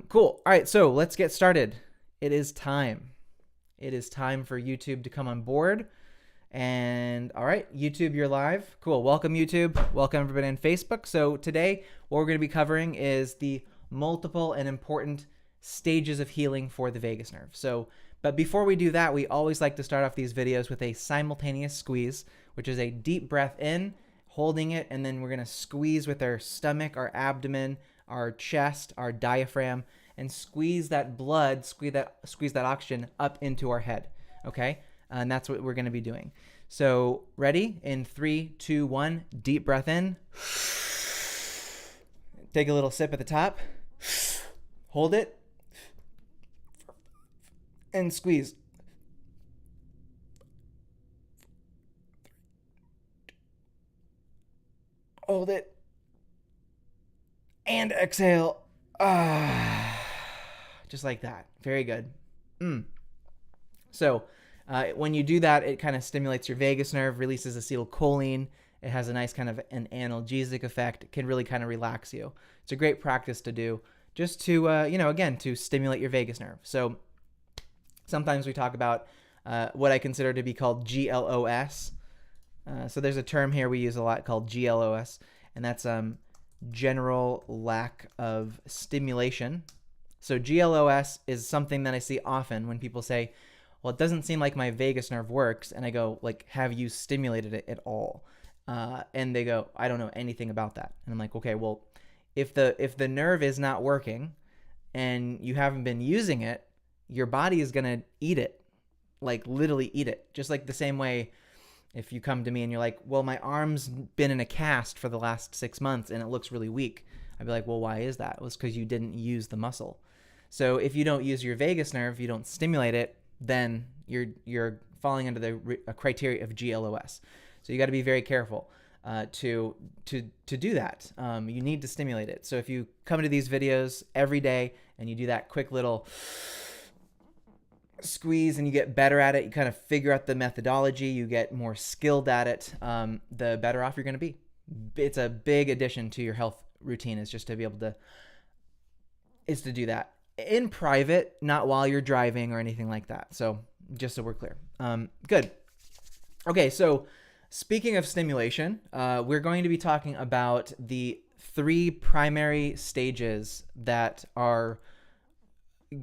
Cool. All right, so let's get started. It is time. It is time for YouTube to come on board. And all right, YouTube, you're live. Cool. Welcome, YouTube. Welcome, everybody on Facebook. So today, what we're going to be covering is the multiple and important stages of healing for the vagus nerve. But before we do that, we always like to start off these videos with a simultaneous squeeze, which is a deep breath in, holding it, and then we're going to squeeze with our stomach, our abdomen, our chest, our diaphragm, and squeeze that blood, squeeze that oxygen up into our head. Okay? And that's what we're going to be doing. So ready? In 3, 2, 1, deep breath in. Take a little sip at the top. Hold it. And squeeze. Hold it. And exhale. Just like that. Very good. So when you do that, it kind of stimulates your vagus nerve, releases acetylcholine. It has a nice kind of an analgesic effect. It can really kind of relax you. It's a great practice to do just to, again, to stimulate your vagus nerve. So sometimes we talk about what I consider to be called GLOS. So there's a term here we use a lot called GLOS, and that's general lack of stimulation. So GLOS is something that I see often when people say, well, it doesn't seem like my vagus nerve works. And I go, like, have you stimulated it at all? And they go, I don't know anything about that. And I'm like, okay, well, if the nerve is not working and you haven't been using it, your body is going to eat it, like literally eat it. Just like the same way if you come to me and you're like, well, my arm's been in a cast for the last 6 months and it looks really weak. I'd be like, well, why is that? It was because you didn't use the muscle. So if you don't use your vagus nerve, you don't stimulate it, then you're falling under the criteria of GLOS. So you got to be very careful to do that. You need to stimulate it. So if you come to these videos every day and you do that quick little squeeze and you get better at it, you kind of figure out the methodology, you get more skilled at it, the better off you're going to be. It's a big addition to your health routine, is just to be able to do that in private, not while you're driving or anything like that. So just so we're clear. Good. Okay, so speaking of stimulation, we're going to be talking about the 3 primary stages that are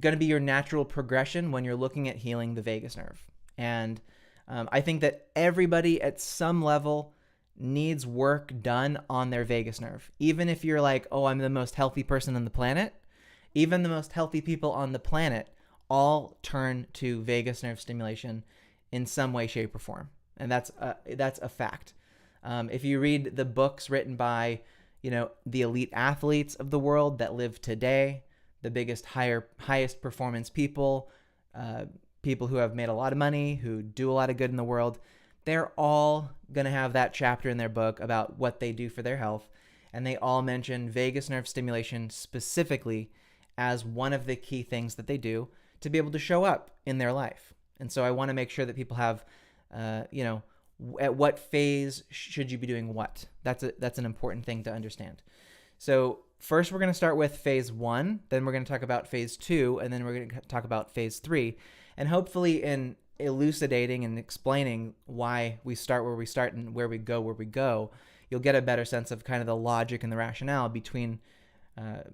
going to be your natural progression when you're looking at healing the vagus nerve. And I think that everybody at some level needs work done on their vagus nerve. Even if you're like, oh, I'm the most healthy person on the planet, even the most healthy people on the planet all turn to vagus nerve stimulation in some way, shape, or form. And that's a fact. If you read the books written by, the elite athletes of the world that live today, the biggest, highest performance people, people who have made a lot of money, who do a lot of good in the world, they're all going to have that chapter in their book about what they do for their health. And they all mention vagus nerve stimulation specifically as one of the key things that they do to be able to show up in their life. And so I want to make sure that people have, at what phase should you be doing what? That's an important thing to understand. So first we're going to start with phase 1, then we're going to talk about phase 2, and then we're going to talk about phase 3. And hopefully in elucidating and explaining why we start where we start and where we go, you'll get a better sense of kind of the logic and the rationale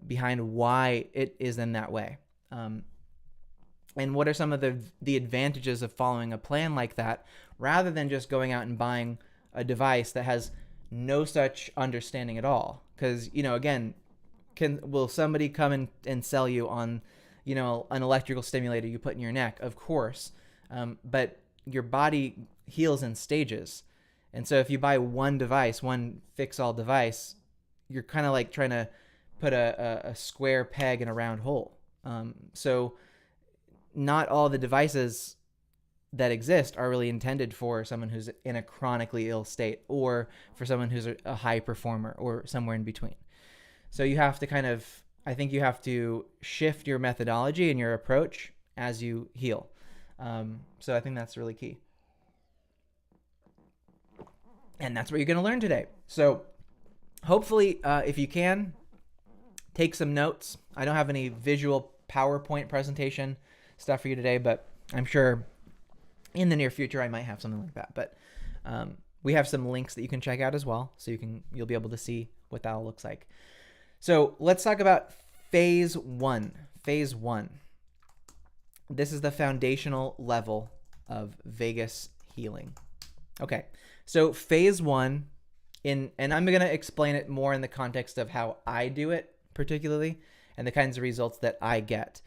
behind why it is in that way. And what are some of the advantages of following a plan like that, rather than just going out and buying a device that has no such understanding at all? Because, again, will somebody come and sell you on, an electrical stimulator you put in your neck? Of course. But your body heals in stages. And so if you buy one device, one fix-all device, you're kind of like trying to put a square peg in a round hole. So not all the devices that exist are really intended for someone who's in a chronically ill state, or for someone who's a high performer, or somewhere in between. So you have to I think you have to shift your methodology and your approach as you heal. So I think that's really key. And that's what you're going to learn today. So hopefully, if you can, take some notes. I don't have any visual PowerPoint presentation stuff for you today, but I'm sure in the near future I might have something like that. But we have some links that you can check out as well, so you'll be able to see what that all looks like. So let's talk about phase one. Phase one. This is the foundational level of vagus healing. Okay, so phase one, and I'm going to explain it more in the context of how I do it particularly and the kinds of results that I get.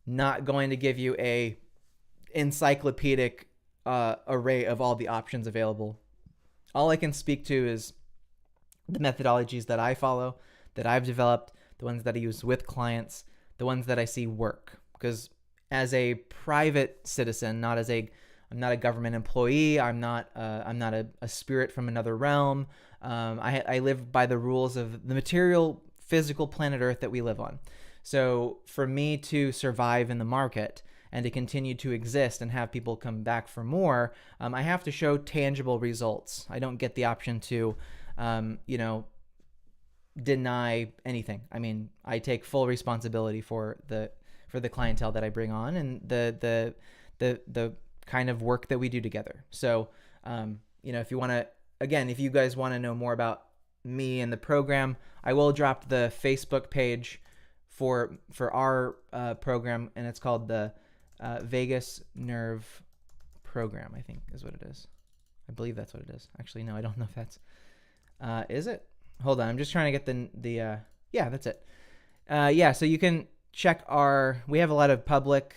Not going to give you a encyclopedic array of all the options available. All I can speak to is the methodologies that I follow, that I've developed, the ones that I use with clients, the ones that I see work. Because as a private citizen, I'm not a government employee. I'm not a spirit from another realm. I live by the rules of the material, physical planet Earth that we live on. So for me to survive in the market and to continue to exist and have people come back for more, I have to show tangible results. I don't get the option to, deny anything. I mean, I take full responsibility for the clientele that I bring on and the kind of work that we do together. So, if you guys want to know more about me and the program, I will drop the Facebook page for our program, and it's called the Vagus Nerve Program, I think is what it is. I believe that's what it is. Actually, no, I don't know if that's, is it? Hold on. I'm just trying to get yeah, that's it. So you can check we have a lot of public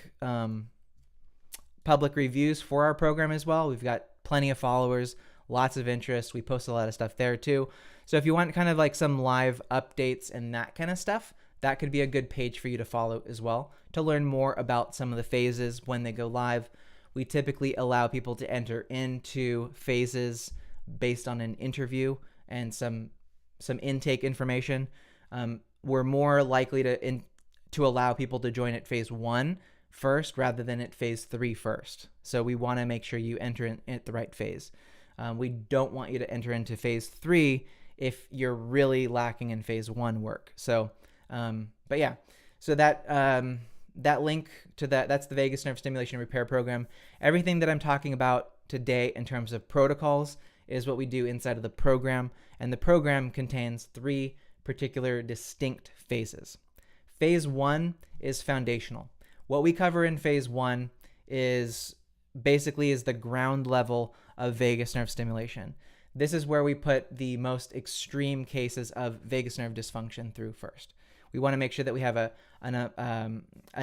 reviews for our program as well. We've got plenty of followers, lots of interest. We post a lot of stuff there too. So if you want kind of like some live updates and that kind of stuff, that could be a good page for you to follow as well to learn more about some of the phases when they go live. We typically allow people to enter into phases based on an interview and some intake information. We're more likely to allow people to join at phase one first rather than at phase 3 first. So we want to make sure you enter in at the right phase. We don't want you to enter into phase 3 if you're really lacking in phase 1 work. So, but yeah, so that link to that's the Vagus Nerve Stimulation Repair Program. Everything that I'm talking about today in terms of protocols is what we do inside of the program, and the program contains 3 particular distinct phases. Phase 1 is foundational. What we cover in phase 1 is the ground level of vagus nerve stimulation. This is where we put the most extreme cases of vagus nerve dysfunction through first. We want to make sure that we have a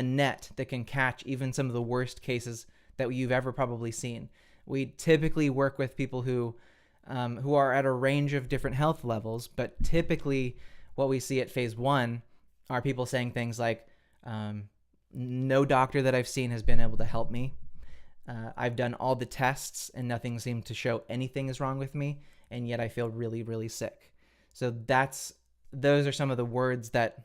net that can catch even some of the worst cases that you've ever probably seen. We typically work with people who are at a range of different health levels, but typically what we see at phase 1 are people saying things like, no doctor that I've seen has been able to help me. I've done all the tests and nothing seemed to show anything is wrong with me, and yet I feel really, really sick. So those are some of the words that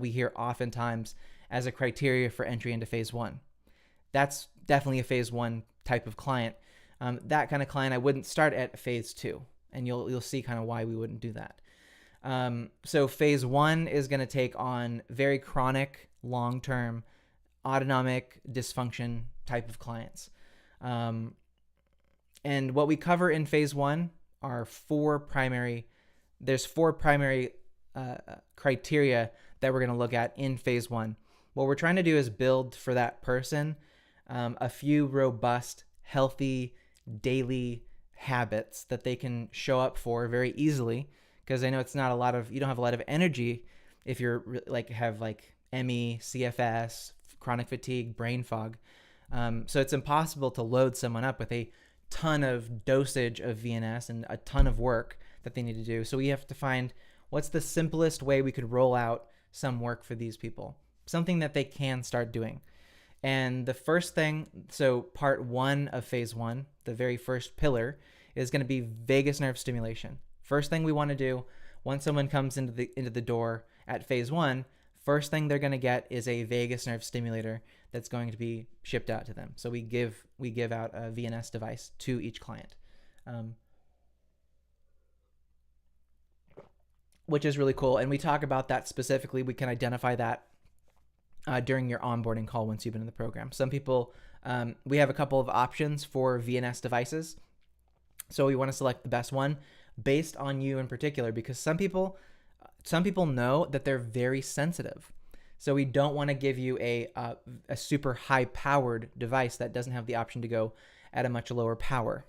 we hear oftentimes as a criteria for entry into phase 1. That's definitely a phase 1 type of client. That kind of client I wouldn't start at phase 2, and you'll see kind of why we wouldn't do that. So phase 1 is going to take on very chronic, long-term autonomic dysfunction type of clients. And what we cover in phase 1 are 4 primary criteria that we're going to look at in phase 1. What we're trying to do is build for that person a few robust, healthy, daily habits that they can show up for very easily. Because I know you don't have a lot of energy if you're have ME, CFS, chronic fatigue, brain fog. So it's impossible to load someone up with a ton of dosage of VNS and a ton of work that they need to do. So we have to find what's the simplest way we could roll out some work for these people, something that they can start doing. And the first thing, so part 1 of phase 1, the very first pillar, is going to be vagus nerve stimulation. First thing we want to do once someone comes into the door at phase 1, first thing they're going to get is a vagus nerve stimulator that's going to be shipped out to them. So we give out a VNS device to each client. which is really cool. And we talk about that specifically. We can identify that during your onboarding call once you've been in the program. Some people, we have a couple of options for VNS devices. So we want to select the best one based on you in particular, because some people know that they're very sensitive. So we don't want to give you a super high powered device that doesn't have the option to go at a much lower power.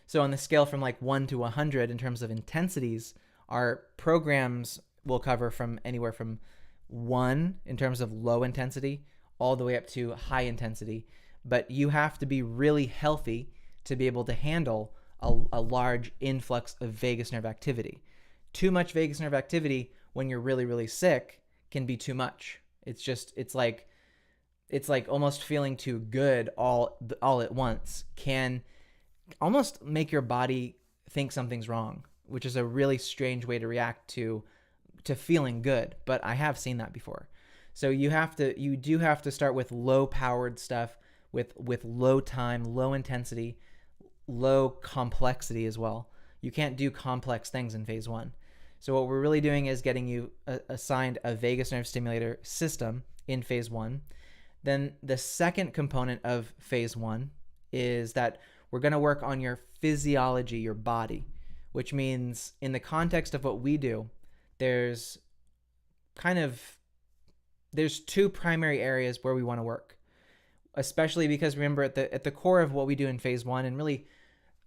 So on the scale from like 1 to 100 in terms of intensities, our programs will cover from anywhere from 1 in terms of low intensity all the way up to high intensity. But you have to be really healthy to be able to handle a large influx of vagus nerve activity. Too much vagus nerve activity when you're really, really sick can be too much. It's like almost feeling too good all at once can almost make your body think something's wrong, which is a really strange way to react to feeling good. But I have seen that before. So you do have to start with low powered stuff with low time, low intensity, low complexity as well. You can't do complex things in phase 1. So what we're really doing is getting you assigned a vagus nerve stimulator system in phase 1. Then the second component of phase 1 is that we're going to work on your physiology, your body, which means in the context of what we do, there's 2 primary areas where we want to work, especially because remember at the core of what we do in phase 1, and really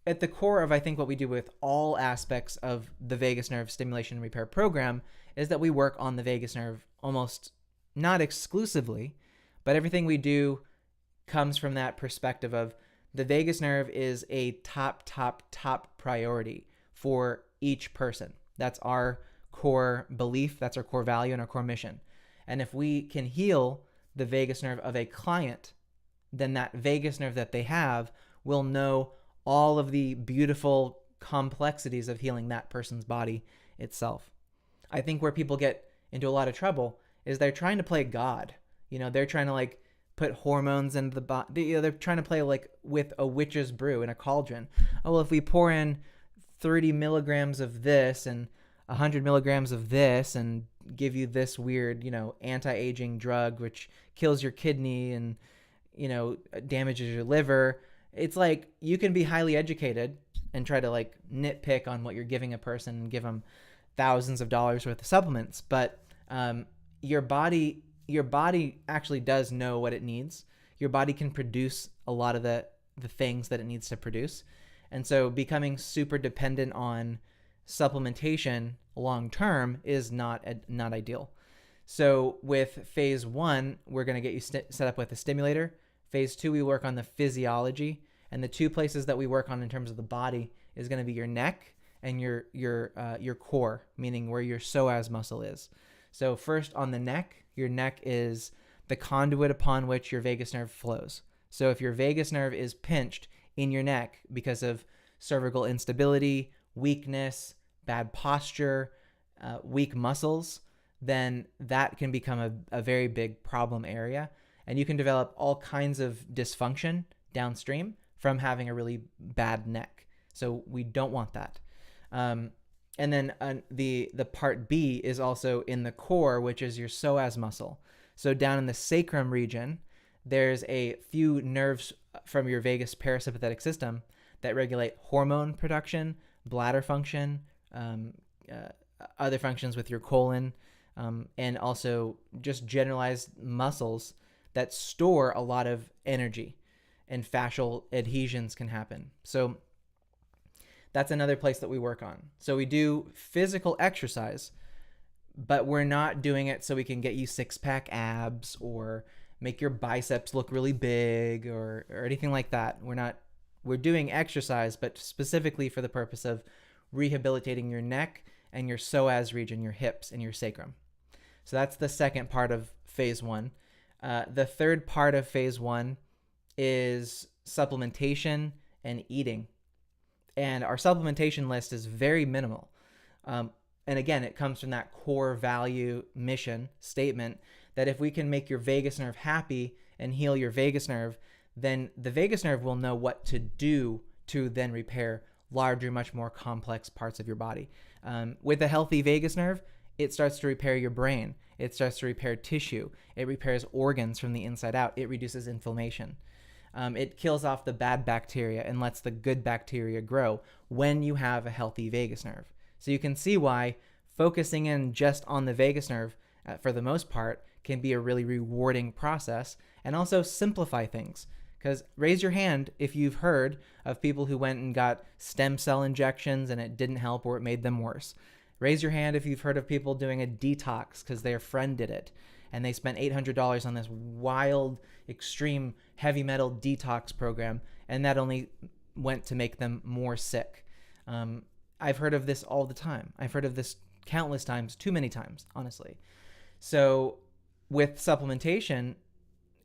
at the core of I think what we do with all aspects of the vagus nerve stimulation and repair program is that we work on the vagus nerve almost not exclusively, but everything we do comes from that perspective of the vagus nerve is a top priority for each person. That's our core belief, that's our core value, and our core mission. And if we can heal the vagus nerve of a client, then that vagus nerve that they have will know all of the beautiful complexities of healing that person's body itself. I think where people get into a lot of trouble is they're trying to play God. They're trying to like put hormones into the body. They're trying to play like with a witch's brew in a cauldron. Oh, well, if we pour in 30 milligrams of this and 100 milligrams of this and give you this weird, anti-aging drug, which kills your kidney and, damages your liver. It's like you can be highly educated and try to like nitpick on what you're giving a person and give them thousands of dollars worth of supplements. But your body actually does know what it needs. Your body can produce a lot of the things that it needs to produce. And so becoming super dependent on supplementation long term is not ideal. So with phase 1, we're going to get you set up with a stimulator. Phase 2, we work on the physiology, and the 2 places that we work on in terms of the body is going to be your neck and your core, meaning where your psoas muscle is. So first on the neck, your neck is the conduit upon which your vagus nerve flows. So if your vagus nerve is pinched in your neck because of cervical instability, weakness, bad posture, weak muscles, then that can become a very big problem area. And you can develop all kinds of dysfunction downstream from having a really bad neck. So we don't want that. And then the part B is also in the core, which is your psoas muscle. So down in the sacrum region, there's a few nerves from your vagus parasympathetic system that regulate hormone production, bladder function, other functions with your colon, and also just generalized muscles that store a lot of energy, and fascial adhesions can happen. So that's another place that we work on. So we do physical exercise, but we're not doing it so we can get you 6-pack abs or make your biceps look really big or anything like that. We're doing exercise, but specifically for the purpose of rehabilitating your neck and your psoas region, your hips and your sacrum. So that's the second part of phase 1. The third part of phase 1 is supplementation and eating. And our supplementation list is very minimal. And again, it comes from that core value mission statement that if we can make your vagus nerve happy and heal your vagus nerve, then the vagus nerve will know what to do to then repair larger, much more complex parts of your body. With a healthy vagus nerve, it starts to repair your brain. It starts to repair tissue. It repairs organs from the inside out. It reduces inflammation. It kills off the bad bacteria and lets the good bacteria grow when you have a healthy vagus nerve. So you can see why focusing in just on the vagus nerve, for the most part, can be a really rewarding process, and also simplify things. Because raise your hand if you've heard of people who went and got stem cell injections and it didn't help or it made them worse. Raise your hand if you've heard of people doing a detox because their friend did it and they spent $800 on this wild, extreme heavy metal detox program, and that only went to make them more sick. I've heard of this all the time. I've heard of this countless times, too many times, honestly. So with supplementation,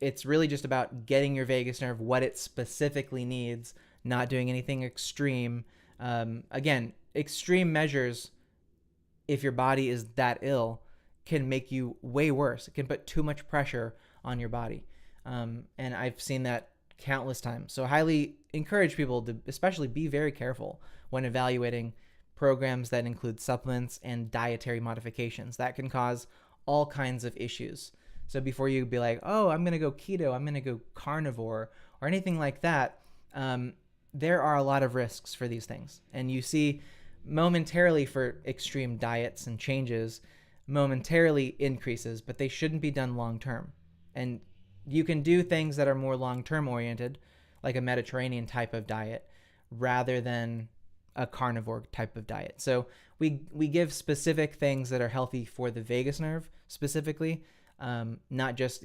it's really just about getting your vagus nerve what it specifically needs, not doing anything extreme. Again, extreme measures, if your body is that ill, can make you way worse. It can put too much pressure on your body. And I've seen that countless times. So I highly encourage people to especially be very careful when evaluating programs that include supplements and dietary modifications. That can cause all kinds of issues. So before you be like, oh, I'm going to go keto, I'm going to go carnivore, or anything like that, there are a lot of risks for these things. And you see momentarily for extreme diets and changes, momentarily increases, but they shouldn't be done long term. And you can do things that are more long term oriented, like a Mediterranean type of diet, rather than a carnivore type of diet. So we give specific things that are healthy for the vagus nerve specifically, not just,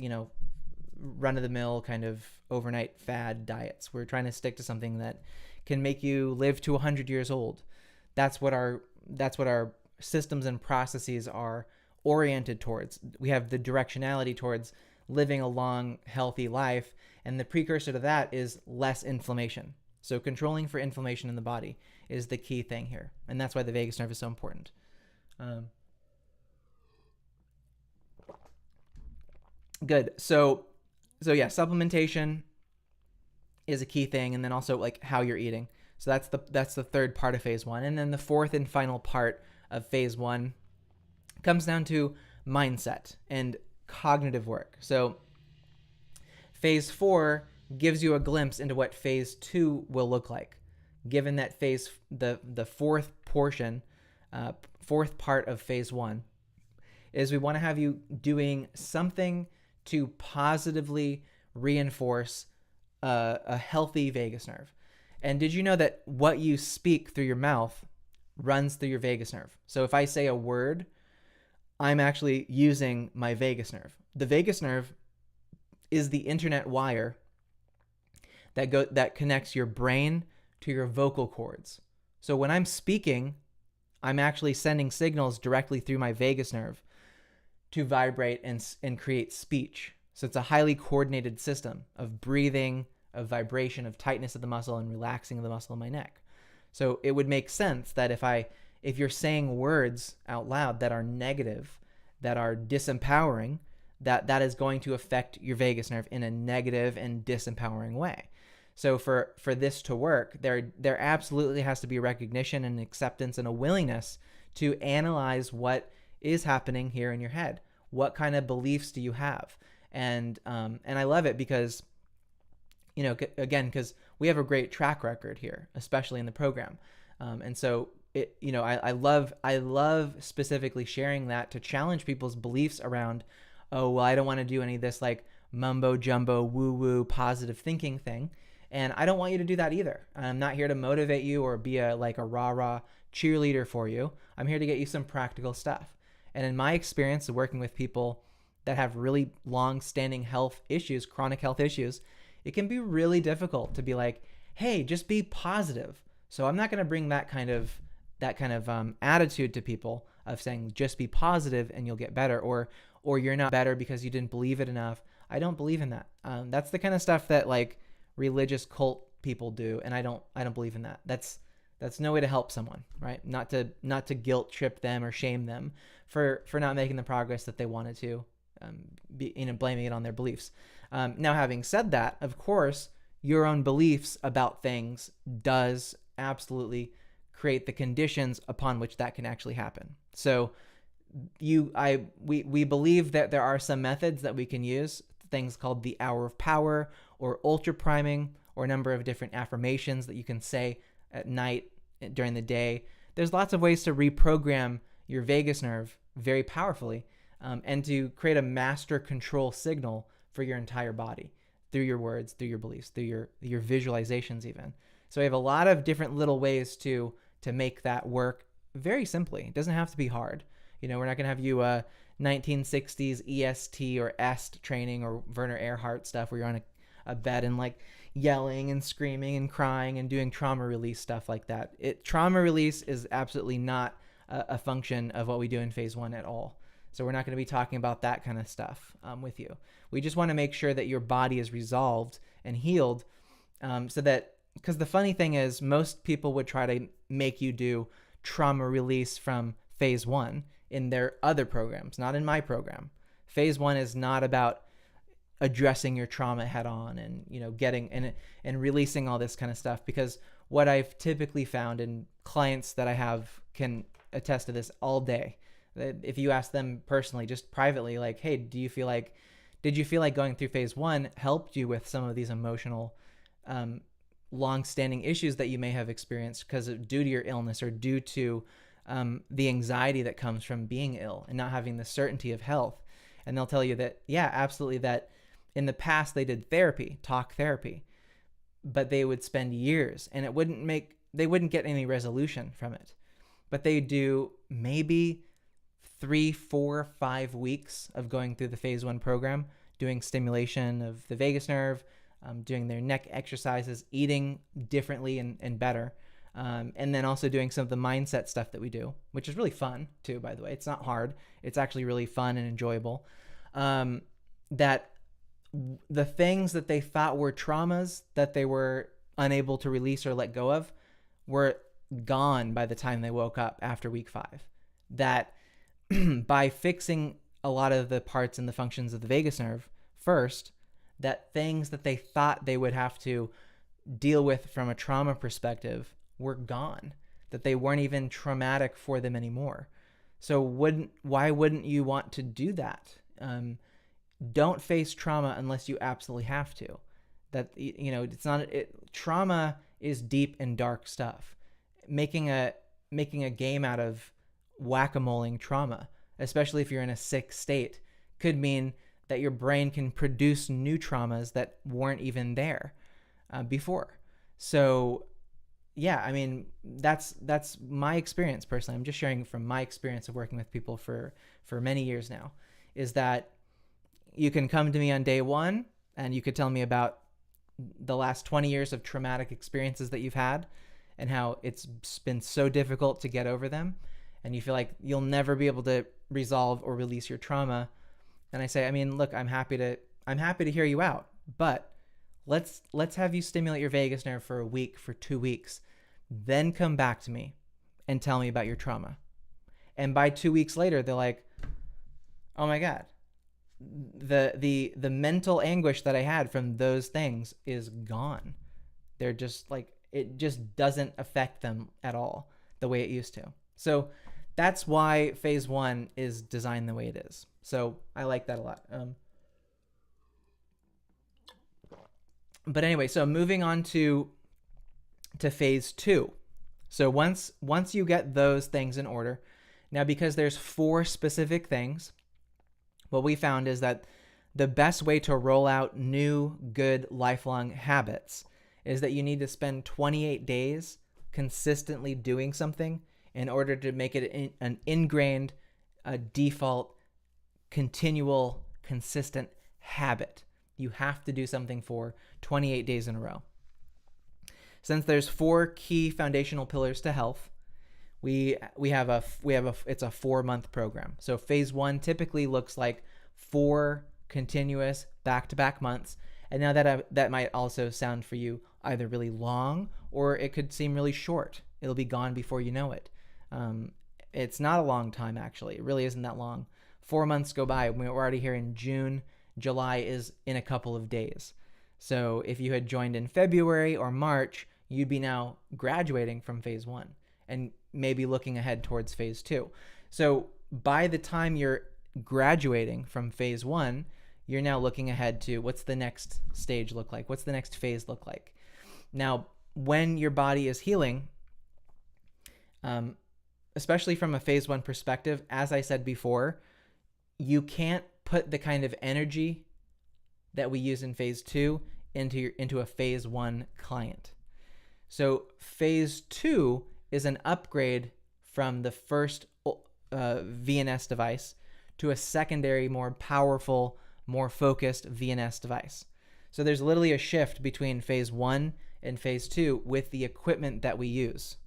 run of the mill kind of overnight fad diets. We're trying to stick to something that can make you live to 100 years old. That's what our systems and processes are oriented towards. We have the directionality towards living a long, healthy life, and the precursor to that is less inflammation. So controlling for inflammation in the body is the key thing here, and that's why the vagus nerve is so important. Good. So yeah, supplementation is a key thing, and then also like how you're eating. So that's the third part of phase one, and then the fourth and final part of phase one comes down to mindset and cognitive work. So phase 4 gives you a glimpse into what phase 2 will look like, given that the fourth part of phase 1 is we want to have you doing something to positively reinforce a healthy vagus nerve. And did you know that what you speak through your mouth runs through your vagus nerve? So if I say a word, I'm actually using my vagus nerve. The vagus nerve is the internet wire that connects your brain to your vocal cords. So when I'm speaking, I'm actually sending signals directly through my vagus nerve to vibrate and create speech. So it's a highly coordinated system of breathing, of vibration, of tightness of the muscle, and relaxing of the muscle in my neck. So it would make sense that if you're saying words out loud that are negative, that are disempowering, that is going to affect your vagus nerve in a negative and disempowering way. So for this to work, there absolutely has to be a recognition and acceptance and a willingness to analyze what is happening here in your head. What kind of beliefs do you have? And I love it because, because we have a great track record here, especially in the program. And so I love specifically sharing that to challenge people's beliefs around, oh, well, I don't want to do any of this like mumbo jumbo woo woo positive thinking thing. And I don't want you to do that either. I'm not here to motivate you or be a rah-rah cheerleader for you. I'm here to get you some practical stuff. And in my experience of working with people that have really long-standing health issues, chronic health issues, it can be really difficult to be like, hey, just be positive. So I'm not going to bring that kind of attitude to people of saying just be positive and you'll get better, or you're not better because you didn't believe it enough. I don't believe in that. That's the kind of stuff that like religious cult people do, and I don't believe in that. That's no way to help someone, right? Not to guilt trip them or shame them for not making the progress that they wanted to, blaming it on their beliefs. Now, having said that, of course, your own beliefs about things does absolutely create the conditions upon which that can actually happen. So we believe that there are some methods that we can use, things called the hour of power or ultra priming, or a number of different affirmations that you can say at night, during the day. There's lots of ways to reprogram your vagus nerve very powerfully, and to create a master control signal for your entire body through your words, through your beliefs, through your visualizations even. So we have a lot of different little ways to make that work very simply. It doesn't have to be hard. We're not going to have you 1960s EST or EST training or Werner Erhard stuff where you're on a bed and like yelling and screaming and crying and doing trauma release stuff like that. Trauma release is absolutely not a function of what we do in phase 1 at all. So we're not going to be talking about that kind of stuff with you. We just want to make sure that your body is resolved and healed, so that, because the funny thing is, most people would try to make you do trauma release from phase 1 in their other programs, not in my program. Phase 1 is not about addressing your trauma head on and getting and releasing all this kind of stuff, because what I've typically found, and clients that I have can attest to this all day, that if you ask them personally, just privately, like, hey, did you feel like going through phase 1 helped you with some of these emotional long-standing issues that you may have experienced due to your illness, or due to the anxiety that comes from being ill and not having the certainty of health? And they'll tell you that, yeah, absolutely, that in the past they did talk therapy, but they would spend years and they wouldn't get any resolution from it. But they do maybe 3, 4, 5 weeks of going through the phase 1 program, doing stimulation of the vagus nerve, doing their neck exercises, eating differently and better. And then also doing some of the mindset stuff that we do, which is really fun too, by the way. It's not hard. It's actually really fun and enjoyable. That the things that they thought were traumas that they were unable to release or let go of were gone by the time they woke up after week 5. That by fixing a lot of the parts and the functions of the vagus nerve first, that things that they thought they would have to deal with from a trauma perspective were gone, that they weren't even traumatic for them anymore. So why wouldn't you want to do that? Don't face trauma unless you absolutely have to. That, trauma is deep and dark stuff. Making a game out of whack-a-moling trauma, especially if you're in a sick state, could mean that your brain can produce new traumas that weren't even there before. So yeah, I mean, that's my experience personally. I'm just sharing from my experience of working with people for many years now, is that you can come to me on day 1 and you could tell me about the last 20 years of traumatic experiences that you've had and how it's been so difficult to get over them, and you feel like you'll never be able to resolve or release your trauma. And I say, I mean, look, I'm happy to hear you out, but let's have you stimulate your vagus nerve for a week, for 2 weeks, then come back to me and tell me about your trauma. And by 2 weeks later, they're like, oh my God, the mental anguish that I had from those things is gone. They're just like, it just doesn't affect them at all the way it used to. So that's why phase 1 is designed the way it is. So I like that a lot. But anyway, so moving on to phase 2. So once you get those things in order, now because there's 4 specific things, what we found is that the best way to roll out new, good, lifelong habits is that you need to spend 28 days consistently doing something in order to make it an ingrained, default, continual, consistent habit. You have to do something for 28 days in a row. Since there's 4 key foundational pillars to health, it's a 4-month program. So phase 1 typically looks like 4 continuous back-to-back months. And now that might also sound for you either really long, or it could seem really short. It'll be gone before you know it. It's not a long time, actually. It really isn't that long. 4 months go by. We're already here in June. July is in a couple of days. So if you had joined in February or March, you'd be now graduating from phase 1. and maybe looking ahead towards phase 2. So by the time you're graduating from phase 1, you're now looking ahead to what's the next stage look like? What's the next phase look like? Now, when your body is healing, especially from a phase 1 perspective, as I said before, you can't put the kind of energy that we use in phase 2 into a phase 1 client. So phase 2 is an upgrade from the first VNS device to a secondary, more powerful, more focused VNS device. So there's literally a shift between phase 1 and phase 2 with the equipment that we use.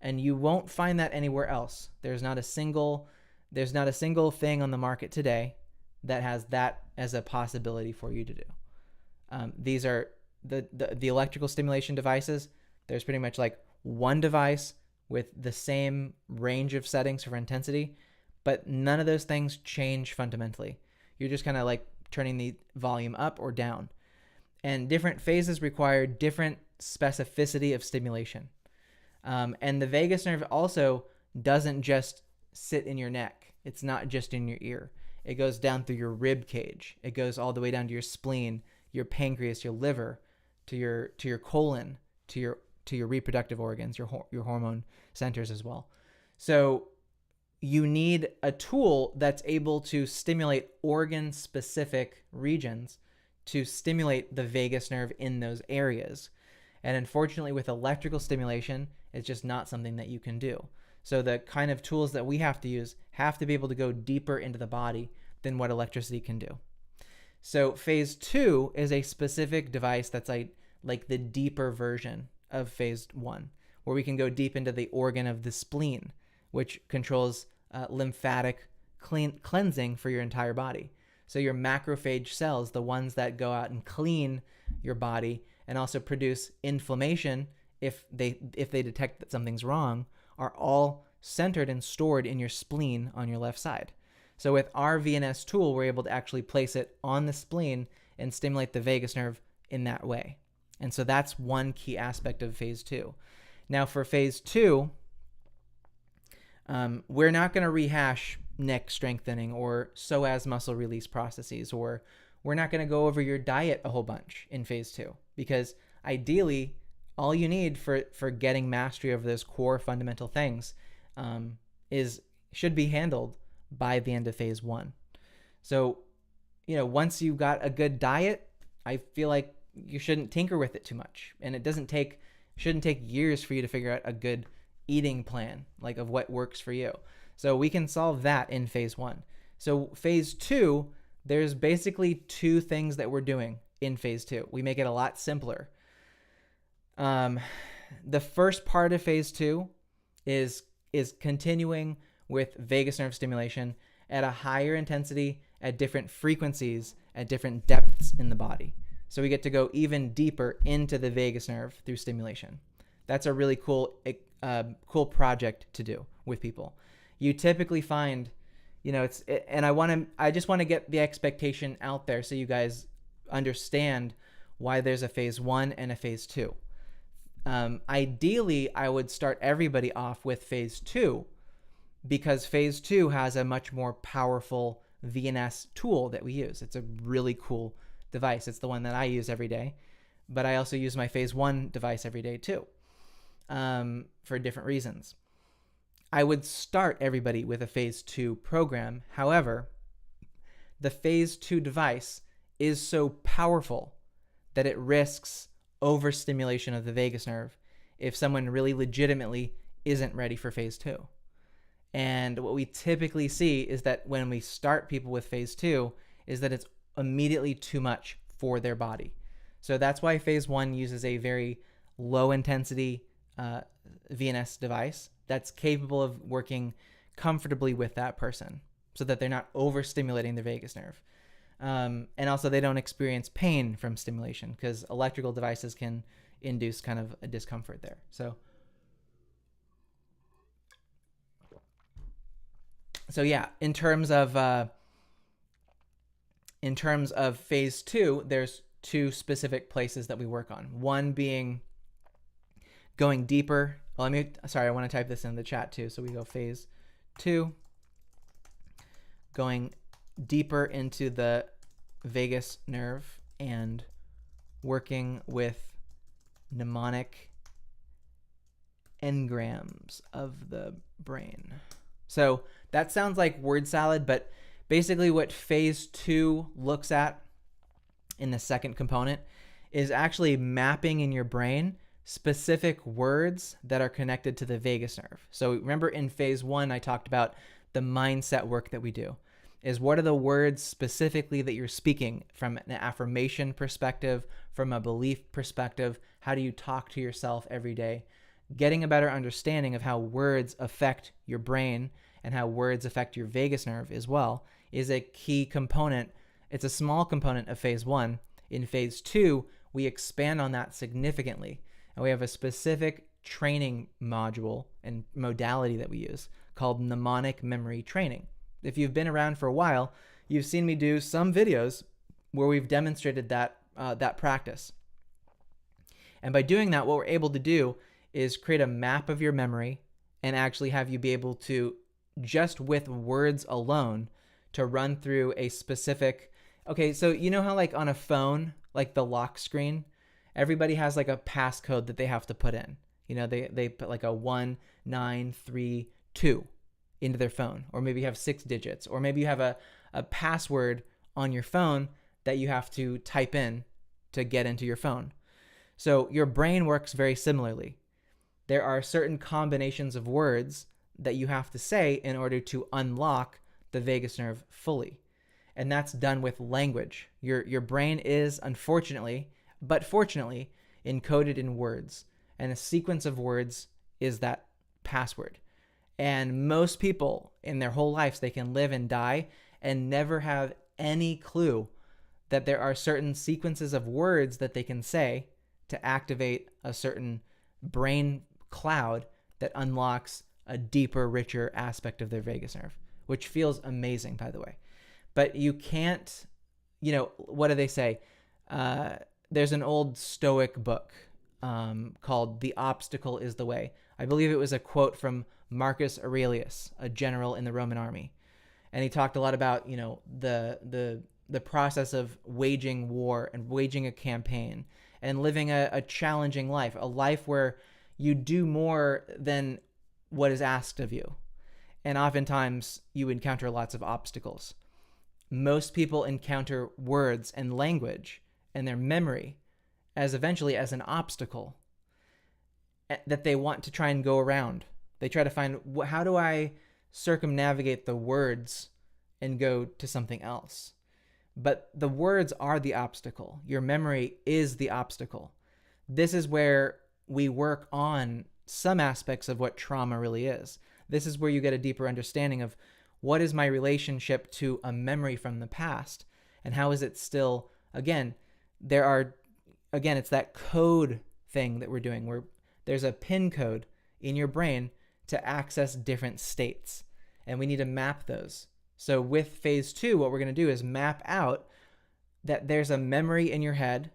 And you won't find that anywhere else. There's not a single thing on the market today that has that as a possibility for you to do. These are the electrical stimulation devices. There's pretty much like one device with the same range of settings for intensity, but none of those things change fundamentally. You're just kind of like turning the volume up or down. And different phases require different specificity of stimulation. And the vagus nerve also doesn't just sit in your neck. It's not just in your ear. It goes down through your rib cage. It goes all the way down to your spleen, your pancreas, your liver, to your colon, to your reproductive organs, your hormone centers as well. So you need a tool that's able to stimulate organ-specific regions to stimulate the vagus nerve in those areas. And unfortunately, with electrical stimulation, it's just not something that you can do. So the kind of tools that we have to use have to be able to go deeper into the body than what electricity can do. So phase 2 is a specific device that's like the deeper version of phase 1, where we can go deep into the organ of the spleen, which controls lymphatic cleansing for your entire body. So your macrophage cells, the ones that go out and clean your body and also produce inflammation if they detect that something's wrong, are all centered and stored in your spleen on your left side. So with our VNS tool, we're able to actually place it on the spleen and stimulate the vagus nerve in that way. And so that's one key aspect of phase 2. Now for phase 2, we're not going to rehash neck strengthening or psoas muscle release processes, or we're not going to go over your diet a whole bunch in phase 2, because ideally all you need for getting mastery over those core fundamental things should be handled by the end of phase 1. So, once you've got a good diet, I feel like you shouldn't tinker with it too much. And it shouldn't take years for you to figure out a good eating plan, like of what works for you. So we can solve that in phase 1. So phase 2, there's basically two things that we're doing in phase 2. We make it a lot simpler. The first part of phase 2 is continuing with vagus nerve stimulation at a higher intensity, at different frequencies, at different depths in the body. So we get to go even deeper into the vagus nerve through stimulation. That's a really cool project to do with people. You typically find, I just want to get the expectation out there so you guys understand why there's a phase 1 and a phase 2. Ideally, I would start everybody off with phase 2, because phase 2 has a much more powerful VNS tool that we use. It's a really cool device. It's the one that I use every day, but I also use my phase 1 device every day too, for different reasons. I would start everybody with a phase 2 program. However, the phase 2 device is so powerful that it risks overstimulation of the vagus nerve if someone really legitimately isn't ready for phase 2. And what we typically see is that when we start people with phase 2 is that it's immediately too much for their body. So that's why phase 1 uses a very low intensity VNS device that's capable of working comfortably with that person so that they're not overstimulating the vagus nerve. And also they don't experience pain from stimulation, because electrical devices can induce kind of a discomfort there. So yeah, in terms of phase 2, there's two specific places that we work on. One being going deeper. Well, I want to type this in the chat too. So we go phase 2, going deeper into the vagus nerve and working with mnemonic engrams of the brain. So that sounds like word salad, but basically what phase 2 looks at in the second component is actually mapping in your brain specific words that are connected to the vagus nerve. So remember in phase 1, I talked about the mindset work that we do. Is what are the words specifically that you're speaking from an affirmation perspective, from a belief perspective? How do you talk to yourself every day? Getting a better understanding of how words affect your brain and how words affect your vagus nerve as well is a key component. It's a small component of phase 1. In phase 2, we expand on that significantly. And we have a specific training module and modality that we use called mnemonic memory training. If you've been around for a while, you've seen me do some videos where we've demonstrated that practice. And by doing that, what we're able to do is create a map of your memory and actually have you be able to, just with words alone, to run through a specific, okay, so you know how like on a phone, like the lock screen, everybody has like a passcode that they have to put in. You know, they put like a 1932 into their phone, or maybe you have 6 digits, or maybe you have a password on your phone that you have to type in to get into your phone. So your brain works very similarly. There are certain combinations of words that you have to say in order to unlock the vagus nerve fully. And that's done with language. Your brain is, unfortunately, but fortunately, encoded in words. And a sequence of words is that password. And most people in their whole lives, they can live and die and never have any clue that there are certain sequences of words that they can say to activate a certain brain cloud that unlocks a deeper, richer aspect of their vagus nerve, which feels amazing, by the way. But you can't, what do they say? There's an old Stoic book called The Obstacle is the Way. I believe it was a quote from Marcus Aurelius, a general in the Roman army. And he talked a lot about, the process of waging war and waging a campaign and living a challenging life, a life where you do more than what is asked of you. And oftentimes you encounter lots of obstacles. Most people encounter words and language and their memory as an obstacle that they want to try and go around. They try to find, how do I circumnavigate the words and go to something else? But the words are the obstacle. Your memory is the obstacle. This is where we work on some aspects of what trauma really is. This is where you get a deeper understanding of what is my relationship to a memory from the past, and how is it still, it's that code thing that we're doing where there's a PIN code in your brain to access different states, and we need to map those. So with phase 2, what we're going to do is map out that there's a memory in your head.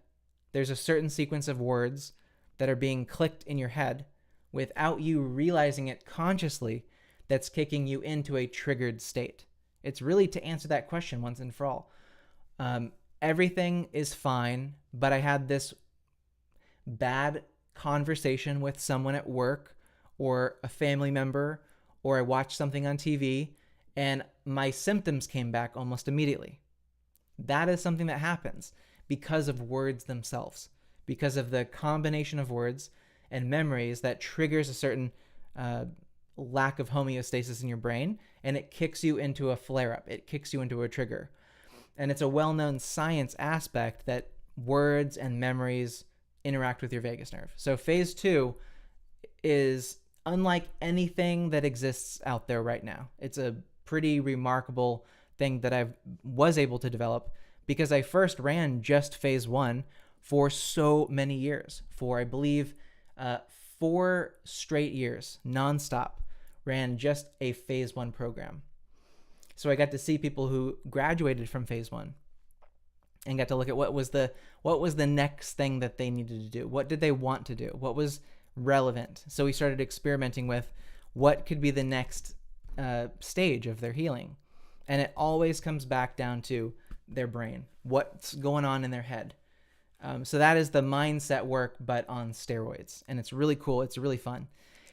There's a certain sequence of words that are being clicked in your head without you realizing it consciously, that's kicking you into a triggered state. It's really to answer that question once and for all. Everything is fine, but I had this bad conversation with someone at work or a family member, or I watched something on TV and my symptoms came back almost immediately. That is something that happens because of words themselves, because of the combination of words and memories that triggers a certain lack of homeostasis in your brain, and it kicks you into a flare-up. It kicks you into a trigger. And it's a well-known science aspect that words and memories interact with your vagus nerve. So phase 2 is unlike anything that exists out there right now. It's a pretty remarkable thing that I was able to develop because I first ran just phase 1 for so many years. For, I believe, 4 straight years, nonstop, ran just a phase 1 program. So I got to see people who graduated from phase 1 and got to look at what was the next thing that they needed to do. What did they want to do? What was relevant. So we started experimenting with what could be the next stage of their healing. And it always comes back down to their brain, what's going on in their head. So that is the mindset work, but on steroids. And it's really cool. It's really fun.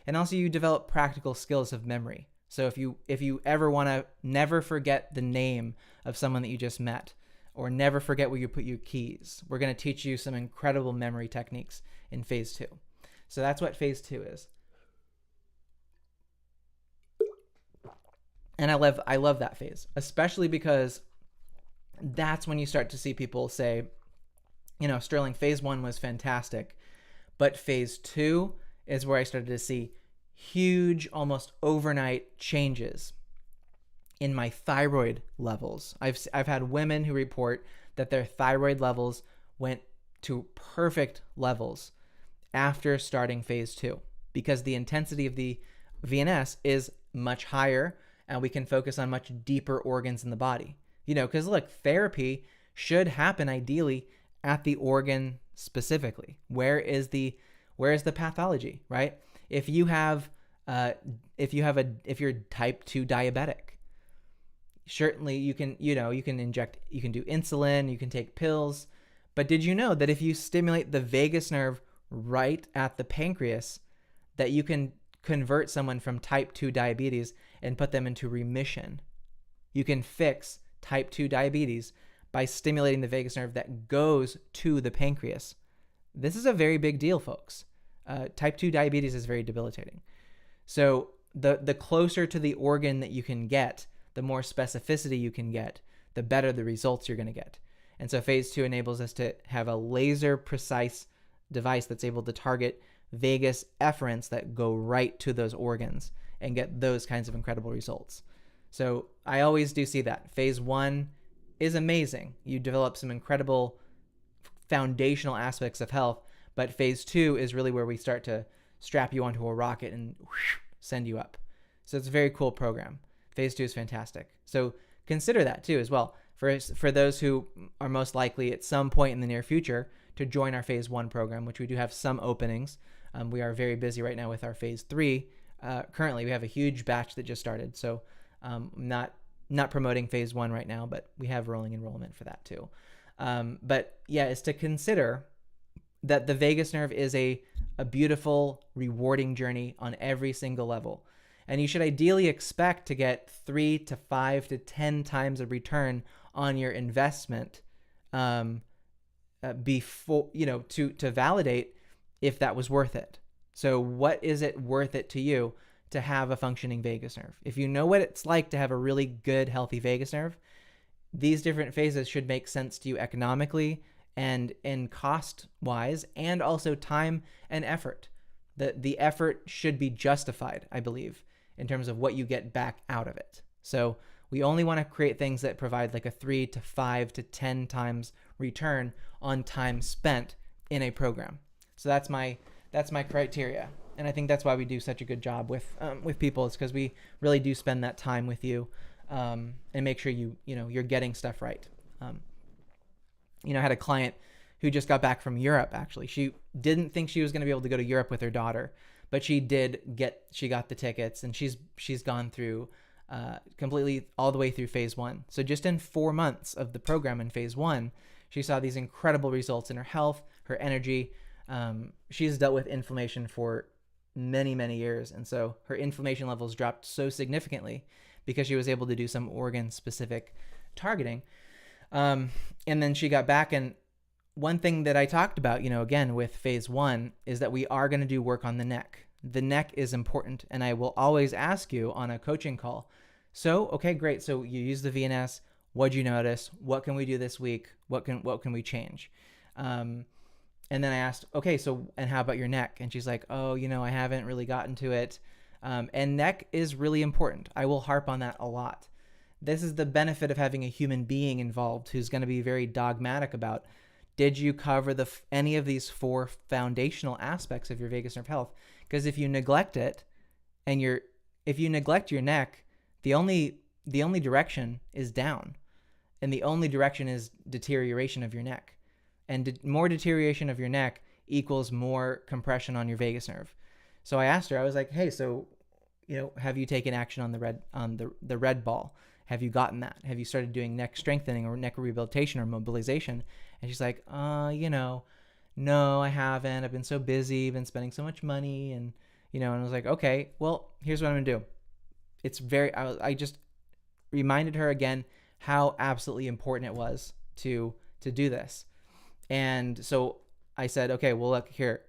And also you develop practical skills of memory. So if you ever want to never forget the name of someone that you just met, or never forget where you put your keys, we're going to teach you some incredible memory techniques in phase 2. So that's what phase 2 is. And I love that phase, especially because that's when you start to see people say, you know, Sterling, phase 1 was fantastic, but phase 2 is where I started to see huge, almost overnight changes in my thyroid levels. I've had women who report that their thyroid levels went to perfect levels after starting phase 2, because the intensity of the VNS is much higher and we can focus on much deeper organs in the body. You know, because look, therapy should happen ideally at the organ specifically. Where is the pathology, right? If you're type 2 diabetic, certainly you can do insulin, you can take pills, but did you know that if you stimulate the vagus nerve right at the pancreas, that you can convert someone from type 2 diabetes and put them into remission? You can fix type 2 diabetes by stimulating the vagus nerve that goes to the pancreas. This is a very big deal, folks. Type 2 diabetes is very debilitating. So the closer to the organ that you can get, the more specificity you can get, the better the results you're going to get. And so phase 2 enables us to have a laser precise device that's able to target vagus efferents that go right to those organs and get those kinds of incredible results. So I always do see that. Phase 1 is amazing. You develop some incredible foundational aspects of health, but phase 2 is really where we start to strap you onto a rocket and send you up. So it's a very cool program. Phase 2 is fantastic. So consider that too as well. For those who are most likely at some point in the near future to join our phase 1 program, which we do have some openings. We are very busy right now with our phase 3. Currently, we have a huge batch that just started. So not promoting phase 1 right now, but we have rolling enrollment for that too. But yeah, it's to consider that the vagus nerve is a beautiful, rewarding journey on every single level. And you should ideally expect to get 3 to 5 to 10 times a return on your investment before, to validate if that was worth it. So what is it worth it to you to have a functioning vagus nerve? If you know what it's like to have a really good, healthy vagus nerve, these different phases should make sense to you economically and in cost wise, and also time and effort. The effort should be justified, I believe, in terms of what you get back out of it. So we only want to create things that provide like a 3 to 5 to 10 times return on time spent in a program. So that's my criteria. And I think that's why we do such a good job with people. It's because we really do spend that time with you and make sure you're getting stuff right. I had a client who just got back from Europe, actually. She didn't think she was going to be able to go to Europe with her daughter, but she got the tickets, and she's gone through completely all the way through phase 1. So just in 4 months of the program in phase 1, she saw these incredible results in her health, her energy. She's dealt with inflammation for many, many years. And so her inflammation levels dropped so significantly because she was able to do some organ specific targeting. And then she got back, and one thing that I talked about, again, with phase 1 is that we are going to do work on the neck. The neck is important. And I will always ask you on a coaching call, so, okay, great. So you use the VNS. What'd you notice? What can we do this week? What can we change? And then I asked, okay, so, and how about your neck? And she's like, oh, I haven't really gotten to it. And neck is really important. I will harp on that a lot. This is the benefit of having a human being involved who's going to be very dogmatic about, did you cover any of these 4 foundational aspects of your vagus nerve health? Because if you neglect it, and if you neglect your neck, the only direction is down, and the only direction is deterioration of your neck. And more deterioration of your neck equals more compression on your vagus nerve. So I asked her, I was like, hey, so, have you taken action on the red ball? Have you gotten that? Have you started doing neck strengthening or neck rehabilitation or mobilization? And she's like, no, I haven't. I've been so busy, been spending so much money. And I was like, okay, well, here's what I'm going to do. I just reminded her again how absolutely important it was to do this. And so I said, okay, well, look here.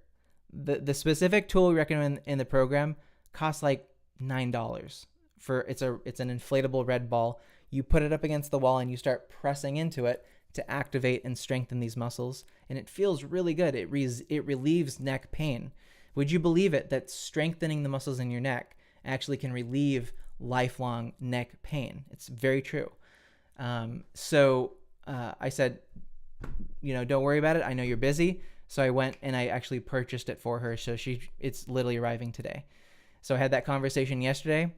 The specific tool we recommend in the program costs like $9 it's an inflatable red ball. You put it up against the wall and you start pressing into it to activate and strengthen these muscles. And it feels really good. It relieves neck pain. Would you believe it that strengthening the muscles in your neck actually can relieve lifelong neck pain? It's very true. So I said, don't worry about it. I know you're busy. So I went and I actually purchased it for her. So it's literally arriving today. So I had that conversation yesterday.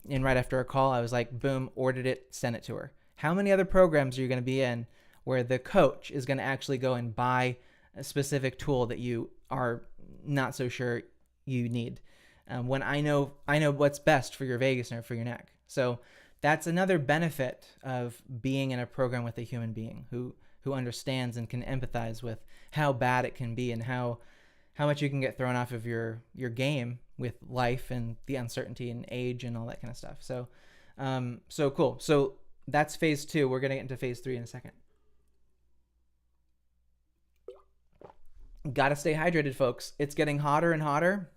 And right after our call, I was like, boom, ordered it, sent it to her. How many other programs are you going to be in where the coach is going to actually go and buy a specific tool that you are not so sure you need? When I know what's best for your vagus nerve, for your neck. So that's another benefit of being in a program with a human being who understands and can empathize with how bad it can be and how much you can get thrown off of your game with life and the uncertainty and age and all that kind of stuff. So, so cool. So that's phase 2. We're going to get into phase 3 in a second. Got to stay hydrated, folks. It's getting hotter and hotter.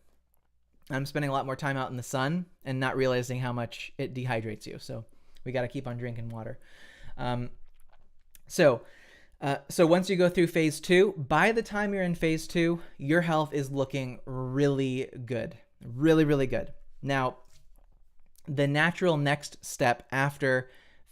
I'm spending a lot more time out in the sun and not realizing how much it dehydrates you. So we got to keep on drinking water. So once you go through phase 2, by the time you're in phase 2, your health is looking really good. Really, really good. Now, the natural next step after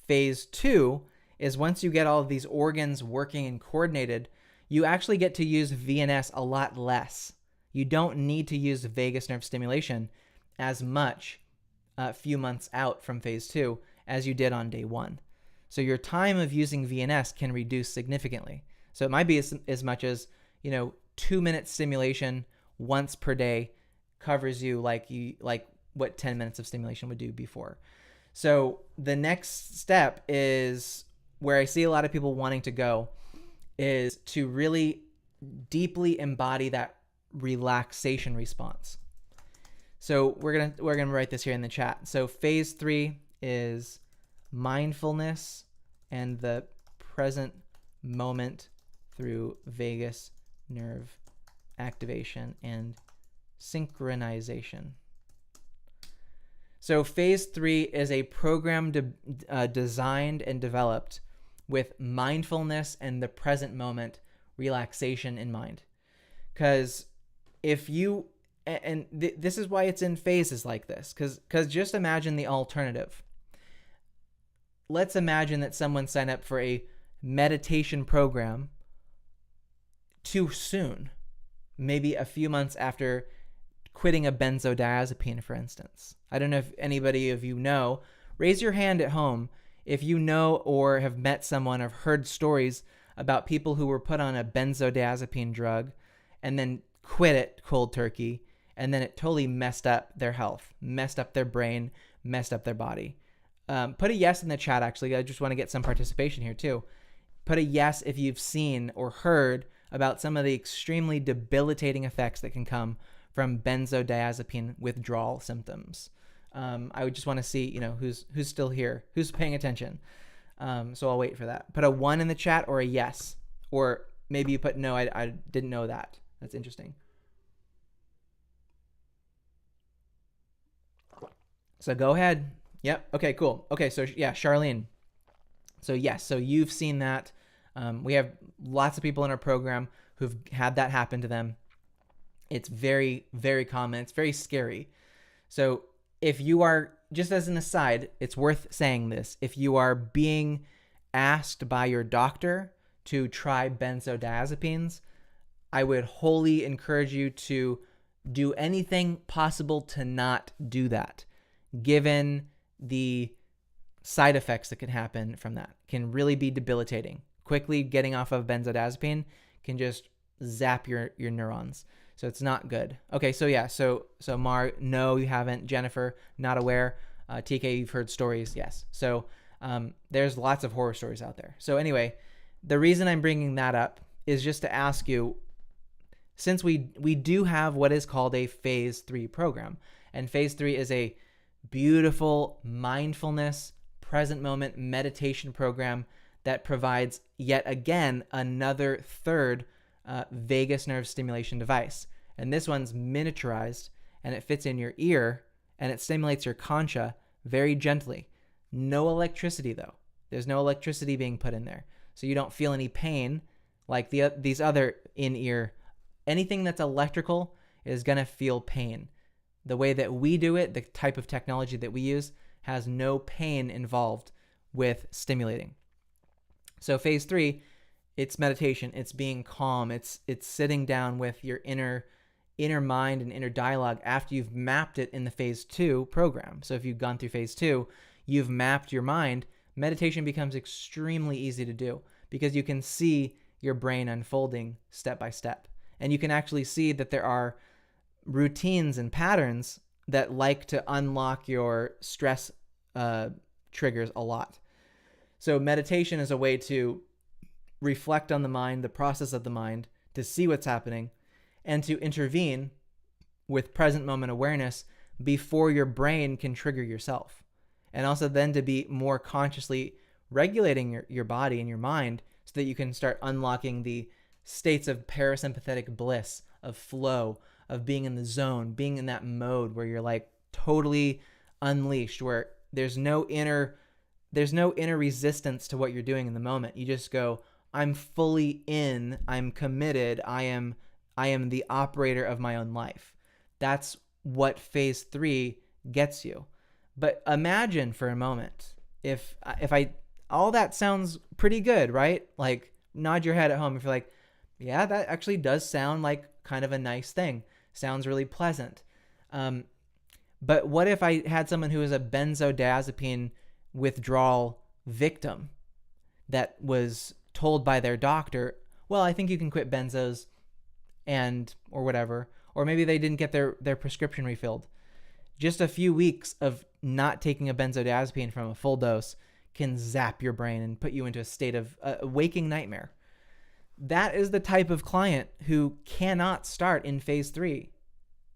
phase 2 is once you get all of these organs working and coordinated, you actually get to use VNS a lot less. You don't need to use vagus nerve stimulation as much a few months out from phase 2 as you did on day 1. So your time of using VNS can reduce significantly. So it might be as much as, 2-minute stimulation once per day covers you like what 10 minutes of stimulation would do before. So the next step is where I see a lot of people wanting to go is to really deeply embody that relaxation response. So we're gonna write this here in the chat. So phase 3 is mindfulness and the present moment through vagus nerve activation and synchronization. So phase 3 is a program designed and developed with mindfulness and the present moment relaxation in mind. Because if you, this is why it's in phases like this, because just imagine the alternative. Let's imagine that someone signed up for a meditation program too soon, maybe a few months after quitting a benzodiazepine, for instance. I don't know if anybody of you know. Raise your hand at home if you know or have met someone or heard stories about people who were put on a benzodiazepine drug and then quit it cold turkey, and then it totally messed up their health, messed up their brain, messed up their body. Put a yes in the chat, actually. I just want to get some participation here, too. Put a yes if you've seen or heard about some of the extremely debilitating effects that can come from benzodiazepine withdrawal symptoms. I would just want to see, who's still here, who's paying attention. So I'll wait for that. Put a 1 in the chat or a yes. Or maybe you put no, I didn't know that. That's interesting. So go ahead. Yep. Okay, cool. Okay, so yeah, Charlene. So yes, so you've seen that. We have lots of people in our program who've had that happen to them. It's very, very common. It's very scary. So if you are, just as an aside, it's worth saying this. If you are being asked by your doctor to try benzodiazepines, I would wholly encourage you to do anything possible to not do that, given the side effects that can happen from that. Can really be debilitating. Quickly getting off of benzodiazepine can just zap your neurons. So it's not good. Okay, so yeah, so Mar, no, you haven't. Jennifer, not aware. TK, you've heard stories, yes. So there's lots of horror stories out there. So anyway, the reason I'm bringing that up is just to ask you, since we do have what is called a phase 3 program, and phase 3 is a beautiful mindfulness, present moment meditation program that provides yet again another third vagus nerve stimulation device. And this one's miniaturized, and it fits in your ear, and it stimulates your concha very gently. No electricity though. There's no electricity being put in there. So you don't feel any pain like these other in-ear. Anything that's electrical is going to feel pain. The way that we do it, the type of technology that we use, has no pain involved with stimulating. So phase 3, it's meditation, it's being calm, it's sitting down with your inner mind and inner dialogue after you've mapped it in the phase 2 program. So if you've gone through phase 2, you've mapped your mind, meditation becomes extremely easy to do because you can see your brain unfolding step by step. And you can actually see that there are routines and patterns that like to unlock your stress triggers a lot. So meditation is a way to reflect on the mind, the process of the mind, to see what's happening, and to intervene with present moment awareness before your brain can trigger yourself. And also then to be more consciously regulating your body and your mind so that you can start unlocking the states of parasympathetic bliss, of flow, of being in the zone, being in that mode where you're like totally unleashed, where there's no inner resistance to what you're doing in the moment. You just go, I'm fully in, I'm committed, I am the operator of my own life. That's what phase 3 gets you. But imagine for a moment, if all that sounds pretty good, right? Like nod your head at home if you're like, yeah, that actually does sound like kind of a nice thing. Sounds really pleasant. But what if I had someone who was a benzodiazepine withdrawal victim that was told by their doctor, well, I think you can quit benzos or whatever, or maybe they didn't get their prescription refilled. Just a few weeks of not taking a benzodiazepine from a full dose can zap your brain and put you into a state of a waking nightmare. That is the type of client who cannot start in phase 3.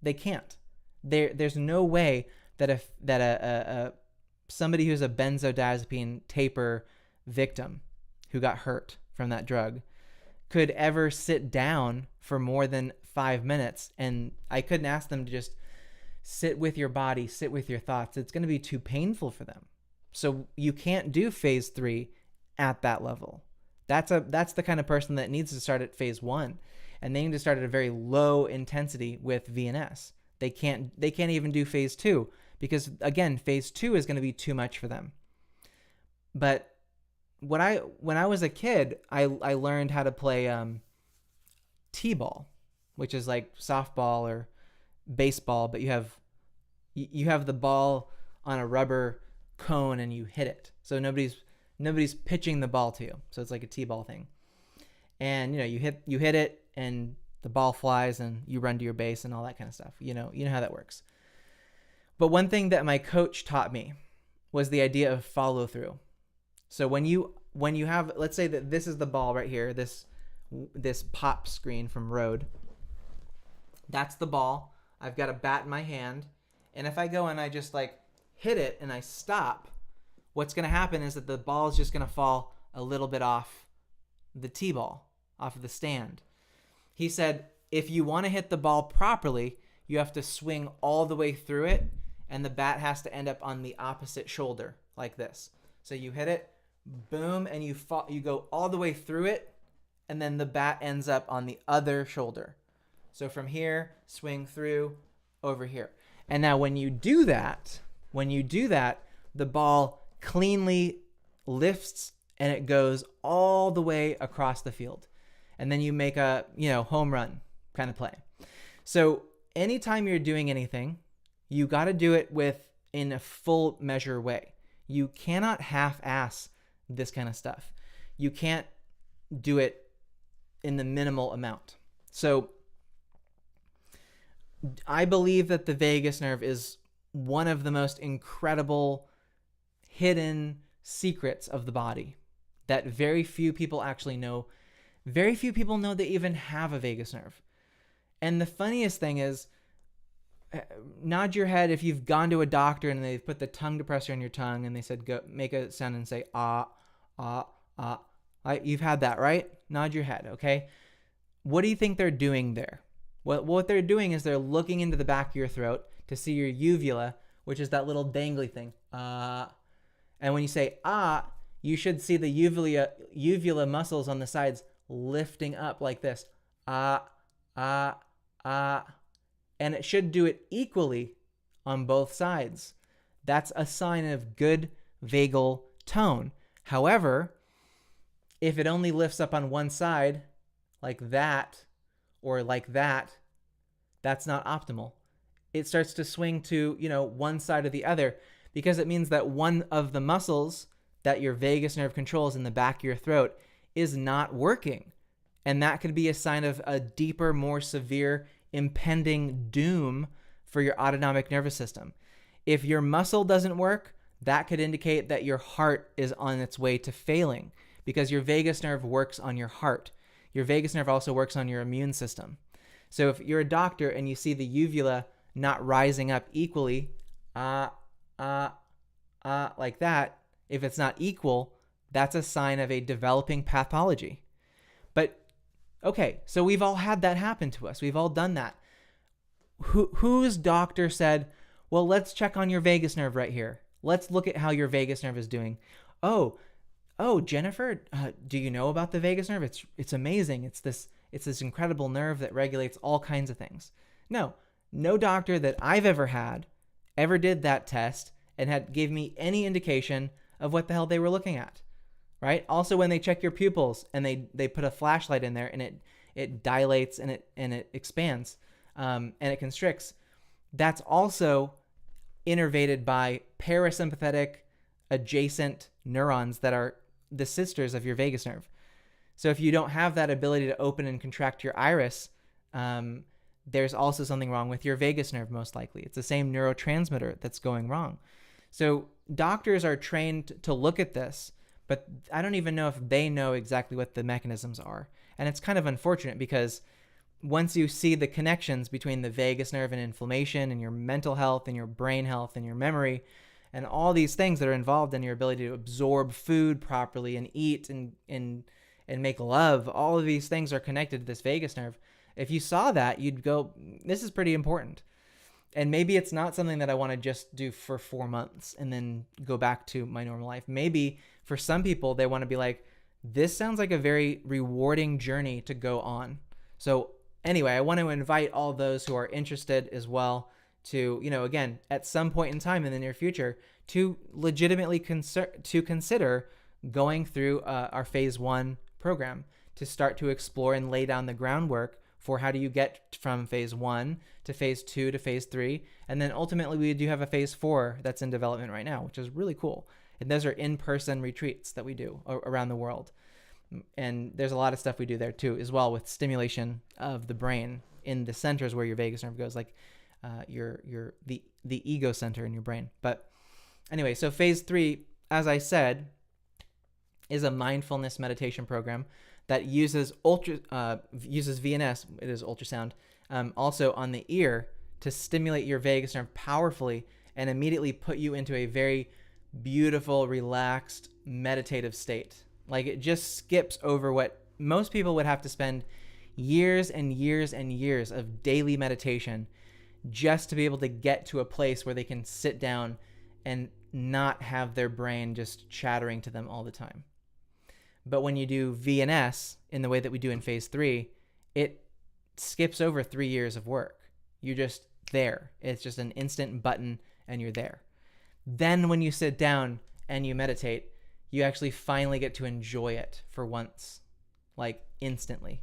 They can't. There's no way that somebody who's a benzodiazepine taper victim who got hurt from that drug could ever sit down for more than 5 minutes. And I couldn't ask them to just sit with your body, sit with your thoughts. It's going to be too painful for them. So you can't do phase 3 at that level. That's the kind of person that needs to start at phase 1, and they need to start at a very low intensity with VNS. They can't even do phase 2 because again, phase 2 is going to be too much for them. But when I was a kid, I learned how to play t-ball, which is like softball or baseball, but you have the ball on a rubber cone and you hit it. So nobody's pitching the ball to you. So it's like a t-ball thing. And you hit it and the ball flies and you run to your base and all that kind of stuff. You know how that works. But one thing that my coach taught me was the idea of follow through. So when you have, let's say that this is the ball right here, this pop screen from Rode. That's the ball. I've got a bat in my hand. And if I go and I just like hit it and I stop, what's going to happen is that the ball is just going to fall a little bit off the t-ball, off of the stand. He said, if you want to hit the ball properly, you have to swing all the way through it, and the bat has to end up on the opposite shoulder, like this. So you hit it, boom, and you go all the way through it, and then the bat ends up on the other shoulder. So from here, swing through, over here. And now when you do that, the ball cleanly lifts and it goes all the way across the field. And then you make a, home run kind of play. So anytime you're doing anything, you got to do it in a full measure way. You cannot half-ass this kind of stuff. You can't do it in the minimal amount. So I believe that the vagus nerve is one of the most incredible hidden secrets of the body that very few people actually know. Very few people know they even have a vagus nerve. And the funniest thing is, nod your head if you've gone to a doctor and they've put the tongue depressor on your tongue and they said, go make a sound and say, ah, ah, ah. You've had that, right? Nod your head, okay? What do you think they're doing there? What they're doing is they're looking into the back of your throat to see your uvula, which is that little dangly thing. And when you say, ah, you should see the uvula muscles on the sides lifting up like this. Ah, ah, ah. And it should do it equally on both sides. That's a sign of good vagal tone. However, if it only lifts up on one side, like that, or like that, that's not optimal. It starts to swing to, one side or the other, because it means that one of the muscles that your vagus nerve controls in the back of your throat is not working. And that could be a sign of a deeper, more severe impending doom for your autonomic nervous system. If your muscle doesn't work, that could indicate that your heart is on its way to failing, because your vagus nerve works on your heart. Your vagus nerve also works on your immune system. So if you're a doctor and you see the uvula not rising up equally, like that, if it's not equal, that's a sign of a developing pathology. But okay, so we've all had that happen to us. We've all done that. Whose doctor said, well, let's check on your vagus nerve right here. Let's look at how your vagus nerve is doing. Oh, Jennifer, do you know about the vagus nerve? It's amazing. It's this incredible nerve that regulates all kinds of things. No doctor that I've ever had ever did that test and gave me any indication of what the hell they were looking at. Right? Also, when they check your pupils and they put a flashlight in there and it dilates and it expands and it constricts, that's also innervated by parasympathetic adjacent neurons that are the sisters of your vagus nerve. So if you don't have that ability to open and contract your iris, there's also something wrong with your vagus nerve, most likely. It's the same neurotransmitter that's going wrong. So doctors are trained to look at this, but I don't even know if they know exactly what the mechanisms are. And it's kind of unfortunate, because once you see the connections between the vagus nerve and inflammation and your mental health and your brain health and your memory and all these things that are involved in your ability to absorb food properly and eat and make love, all of these things are connected to this vagus nerve. If you saw that, you'd go, this is pretty important. And maybe it's not something that I want to just do for 4 months and then go back to my normal life. Maybe for some people, they want to be like, this sounds like a very rewarding journey to go on. So anyway, I want to invite all those who are interested as well to, again, at some point in time in the near future, to legitimately consider going through our phase 1 program to start to explore and lay down the groundwork for how do you get from phase 1 to phase 2 to phase 3. And then ultimately we do have a phase 4 that's in development right now, which is really cool. And those are in-person retreats that we do around the world. And there's a lot of stuff we do there too, as well, with stimulation of the brain in the centers where your vagus nerve goes, like the ego center in your brain. But anyway, so phase 3, as I said, is a mindfulness meditation program that uses VNS, it is ultrasound, also on the ear to stimulate your vagus nerve powerfully and immediately put you into a very beautiful, relaxed, meditative state. Like, it just skips over what most people would have to spend years and years and years of daily meditation just to be able to get to a place where they can sit down and not have their brain just chattering to them all the time. But when you do VNS in the way that we do in phase 3, it skips over 3 years of work. You're just there. It's just an instant button and you're there. Then when you sit down and you meditate, you actually finally get to enjoy it for once, like instantly.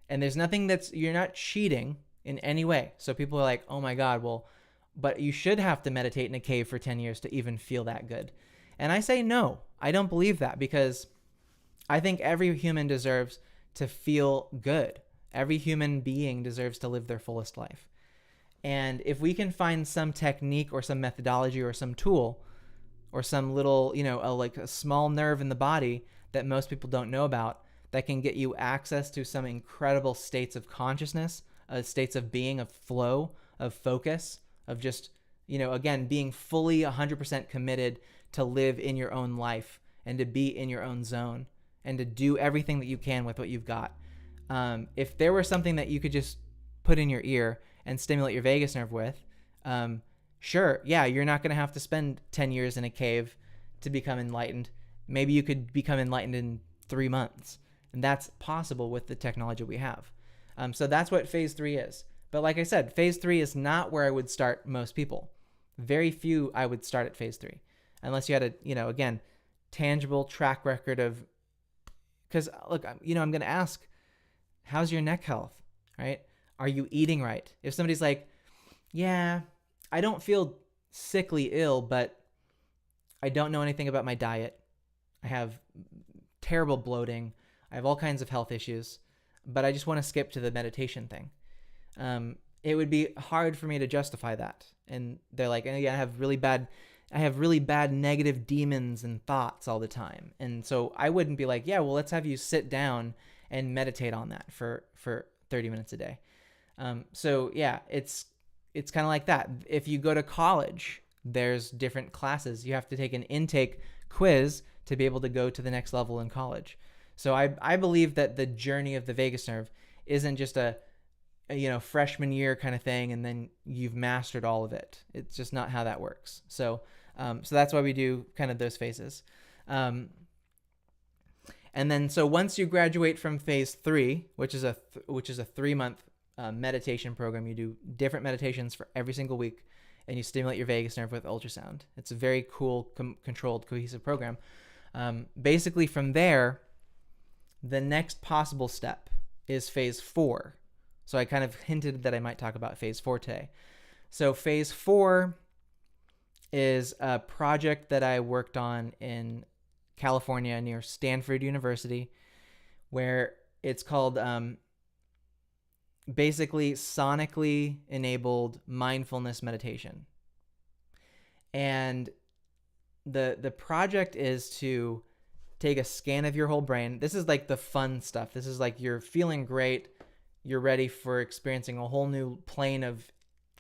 And there's nothing you're not cheating in any way. So people are like, oh my God, well, but you should have to meditate in a cave for 10 years to even feel that good. And I say, no, I don't believe that, because I think every human deserves to feel good. Every human being deserves to live their fullest life. And if we can find some technique or some methodology or some tool or some little, like a small nerve in the body that most people don't know about that can get you access to some incredible states of consciousness, states of being, of flow, of focus, of just, again, being fully 100% committed to live in your own life and to be in your own zone and to do everything that you can with what you've got. If there were something that you could just put in your ear and stimulate your vagus nerve with, sure, yeah, you're not going to have to spend 10 years in a cave to become enlightened. Maybe you could become enlightened in 3 months. And that's possible with the technology we have. So that's what phase 3 is. But like I said, phase 3 is not where I would start most people. Very few I would start at phase 3. Unless you had a, again, tangible track record of, because look, I'm going to ask, how's your neck health, right? Are you eating right? If somebody's like, yeah, I don't feel sickly ill, but I don't know anything about my diet. I have terrible bloating. I have all kinds of health issues, but I just want to skip to the meditation thing. It would be hard for me to justify that. And they're like, yeah, I have really bad negative demons and thoughts all the time. And so I wouldn't be like, yeah, well, let's have you sit down and meditate on that for 30 minutes a day. So yeah, it's kind of like that. If you go to college, there's different classes. You have to take an intake quiz to be able to go to the next level in college. So I believe that the journey of the vagus nerve isn't just a freshman year kind of thing and then you've mastered all of it. It's just not how that works. So that's why we do kind of those phases. And then so once you graduate from phase 3, which is a 3-month meditation program, you do different meditations for every single week, and you stimulate your vagus nerve with ultrasound. It's a very cool, controlled, cohesive program. Basically, from there, the next possible step is phase 4. So I kind of hinted that I might talk about phase 4 today. So phase 4 is a project that I worked on in California near Stanford University, where it's called basically sonically enabled mindfulness meditation. And the project is to take a scan of your whole brain. This is like the fun stuff. This is like you're feeling great. You're ready for experiencing a whole new plane of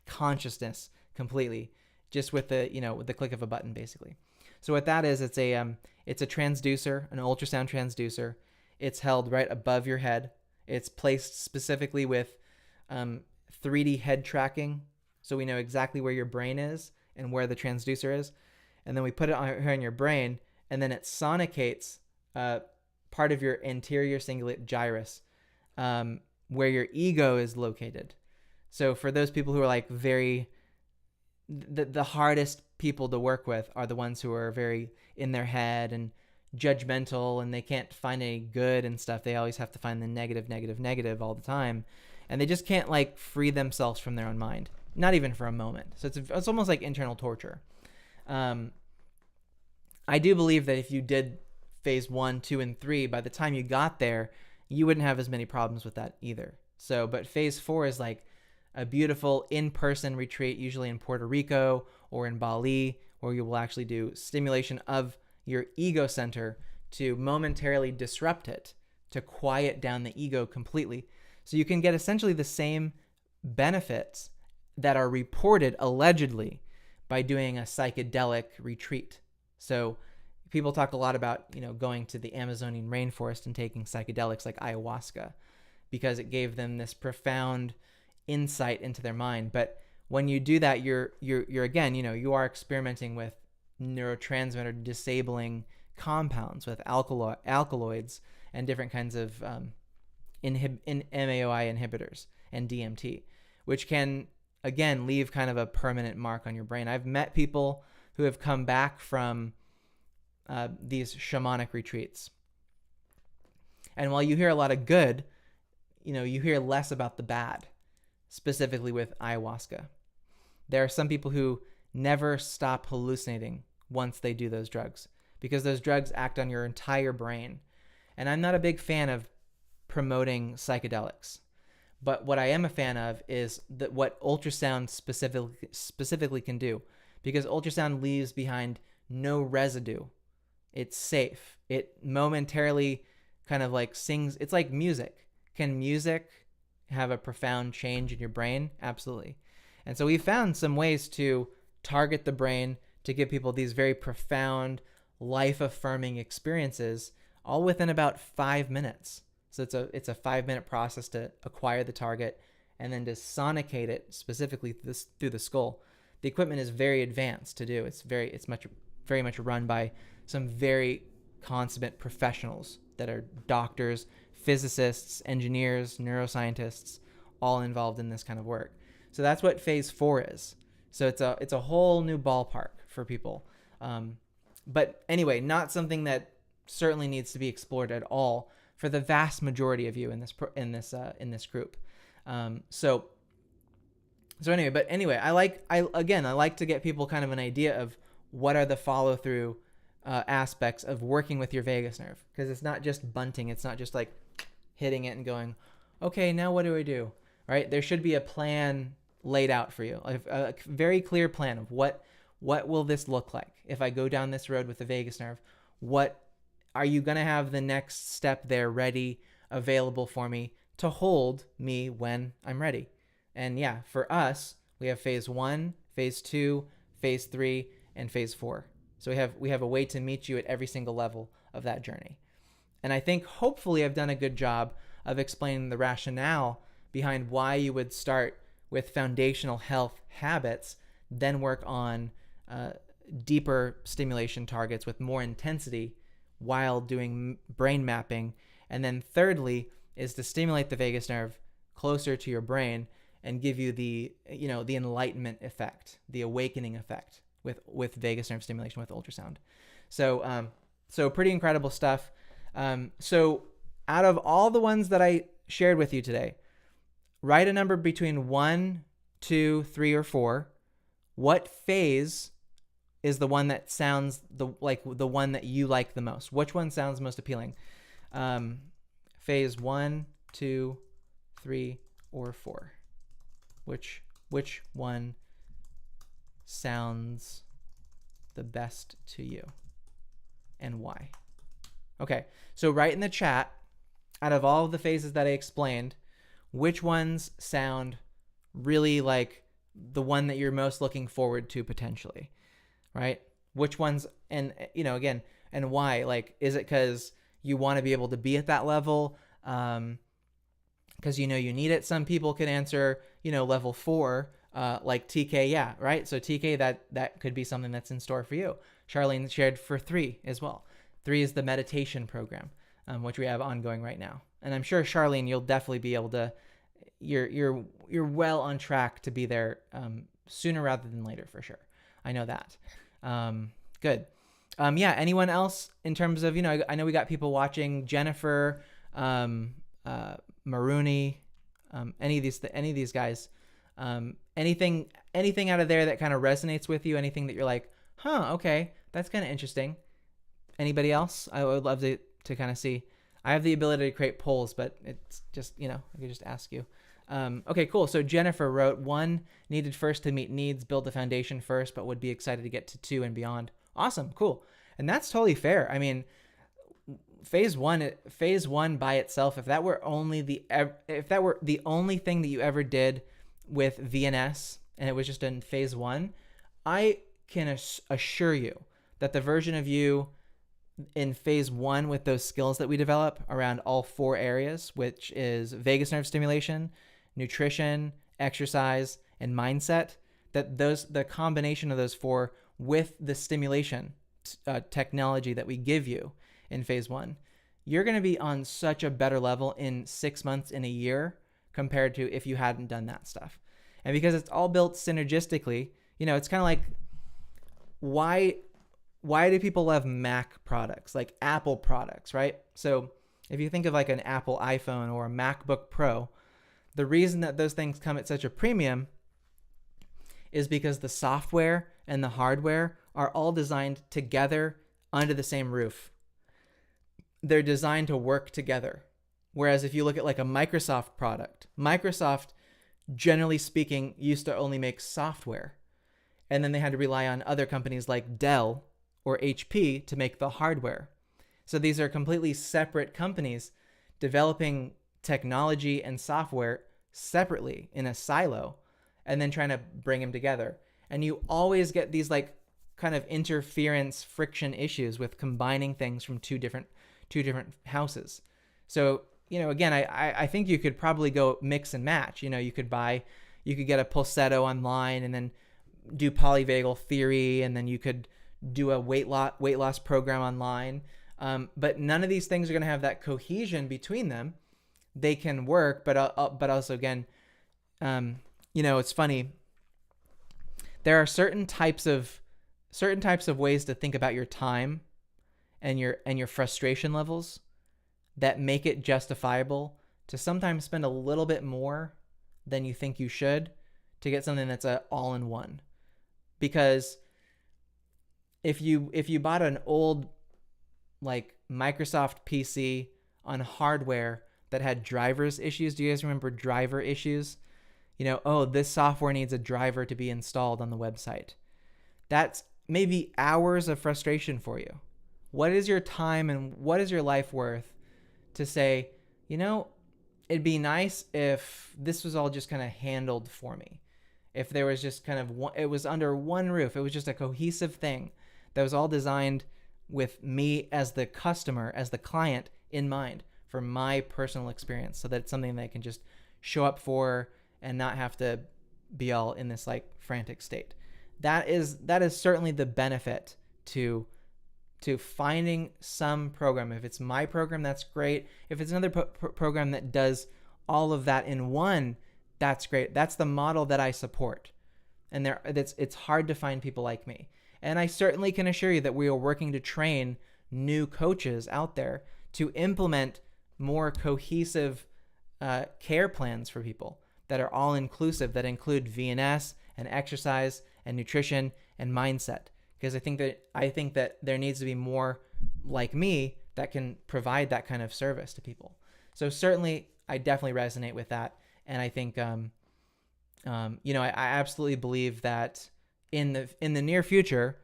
consciousness completely, just with the click of a button, basically. So what that is, it's a transducer, an ultrasound transducer. It's held right above your head. It's placed specifically with 3D head tracking, so we know exactly where your brain is and where the transducer is. And then we put it on your brain, and then it sonicates part of your anterior cingulate gyrus, where your ego is located. So for those people who are like the hardest people to work with are the ones who are very in their head and judgmental, and they can't find any good and stuff. They always have to find the negative all the time, and they just can't like free themselves from their own mind, not even for a moment. So it's almost like internal torture. I do believe that if you did phase 1, 2, and 3, by the time you got there, you wouldn't have as many problems with that either. So, but phase 4 is like a beautiful in-person retreat, usually in Puerto Rico or in Bali, where you will actually do stimulation of your ego center to momentarily disrupt it, to quiet down the ego completely. So you can get essentially the same benefits that are reported allegedly by doing a psychedelic retreat. So people talk a lot about, going to the Amazonian rainforest and taking psychedelics like ayahuasca because it gave them this profound insight into their mind. But when you do that, you're again, you are experimenting with neurotransmitter disabling compounds, with alkaloids and different kinds of MAOI inhibitors and DMT, which can again leave kind of a permanent mark on your brain. I've met people who have come back from these shamanic retreats, and while you hear a lot of good, you hear less about the bad, specifically with ayahuasca. There are some people who never stop hallucinating once they do those drugs, because those drugs act on your entire brain. And I'm not a big fan of promoting psychedelics. But what I am a fan of is that what ultrasound specifically can do, because ultrasound leaves behind no residue. It's safe. It momentarily kind of like sings. It's like music. Can music have a profound change in your brain? Absolutely. And so we found some ways to target the brain to give people these very profound, life-affirming experiences, all within about 5 minutes. So it's a 5-minute process to acquire the target and then to sonicate it specifically through the skull. The equipment is very advanced to do. It's very much run by some very consummate professionals that are doctors, physicists, engineers, neuroscientists, all involved in this kind of work. So that's what phase 4 is. So it's a whole new ballpark for people. But anyway, not something that certainly needs to be explored at all for the vast majority of you in this group. So anyway, I like to get people kind of an idea of what are the follow through aspects of working with your vagus nerve, because it's not just bunting. It's not just like hitting it and going, okay, now what do I do? Right? There should be a plan laid out for you, a very clear plan of what will this look like if I go down this road with the vagus nerve. What are you going to have the next step there ready, available for me to hold me when I'm ready? And yeah, for us, we have phase 1, phase 2, phase 3, and phase 4. So we have a way to meet you at every single level of that journey. And I think hopefully I've done a good job of explaining the rationale behind why you would start with foundational health habits, then work on deeper stimulation targets with more intensity while doing brain mapping. And then thirdly is to stimulate the vagus nerve closer to your brain and give you the enlightenment effect, the awakening effect with vagus nerve stimulation with ultrasound. So pretty incredible stuff. So out of all the ones that I shared with you today, write a number between 1, 2, 3, or 4. What phase is the one that sounds the one that you like the most? Which one sounds most appealing? Phase 1, 2, 3, or 4. Which one sounds the best to you, and why? Okay, so write in the chat, out of all of the phases that I explained, which ones sound really like the one that you're most looking forward to potentially, right? Which ones, and again, and why? Like, is it because you want to be able to be at that level? Because you need it. Some people can answer, level 4, like TK, yeah, right? So TK, that could be something that's in store for you. Charlene shared for 3 as well. 3 is the meditation program, which we have ongoing right now. And I'm sure, Charlene, you'll definitely be able to, you're well on track to be there sooner rather than later, for sure. I know that. Good. Yeah, anyone else in terms of, I know we got people watching, Jennifer, Maruni, any of these guys, anything out of there that kind of resonates with you, anything that you're like, okay, that's kind of interesting. Anybody else? I would love to kind of see. I have the ability to create polls, but it's just, I could just ask you. Okay, cool. So Jennifer wrote, 1, needed first to meet needs, build the foundation first, but would be excited to get to 2 and beyond. Awesome. Cool. And that's totally fair. I mean, phase one by itself, if that were the only thing that you ever did with VNS and it was just in phase 1, I can assure you that the version of you in phase 1 with those skills that we develop around all 4 areas, which is vagus nerve stimulation, nutrition, exercise, and mindset, that the combination of those 4 with the stimulation technology that we give you in phase 1, you're going to be on such a better level in 6 months, in a year, compared to if you hadn't done that stuff. And because it's all built synergistically, it's kind of like, why do people love Mac products, like Apple products, right? So if you think of like an Apple iPhone or a MacBook Pro, the reason that those things come at such a premium is because the software and the hardware are all designed together under the same roof. They're designed to work together. Whereas if you look at like a Microsoft product, Microsoft, generally speaking, used to only make software. And then they had to rely on other companies like Dell or HP to make the hardware. So these are completely separate companies developing technology and software separately in a silo and then trying to bring them together. And you always get these like kind of interference friction issues with combining things from two different houses. So, again, I think you could probably go mix and match. You could get a pulsetto online and then do polyvagal theory, and then you could do a weight loss program online. But none of these things are going to have that cohesion between them. They can work, but also, again, it's funny. There are certain types of ways to think about your time and your frustration levels that make it justifiable to sometimes spend a little bit more than you think you should to get something that's a all-in-one. Because if you bought an old like Microsoft PC on hardware that had drivers issues, do you guys remember driver issues? This software needs a driver to be installed on the website. That's maybe hours of frustration for you. What is your time and what is your life worth to say, it'd be nice if this was all just kind of handled for me. If there was just kind of it was under one roof, it was just a cohesive thing that was all designed with me as the customer, as the client in mind for my personal experience, so that it's something that I can just show up for and not have to be all in this like frantic state. That is certainly the benefit to finding some program. If it's my program, that's great. If it's another program that does all of that in one, that's great. That's the model that I support. And it's hard to find people like me. And I certainly can assure you that we are working to train new coaches out there to implement more cohesive care plans for people that are all inclusive, that include VNS and exercise and nutrition and mindset. Because I think that there needs to be more like me that can provide that kind of service to people. So certainly, I definitely resonate with that, and I think, I absolutely believe that in the near future,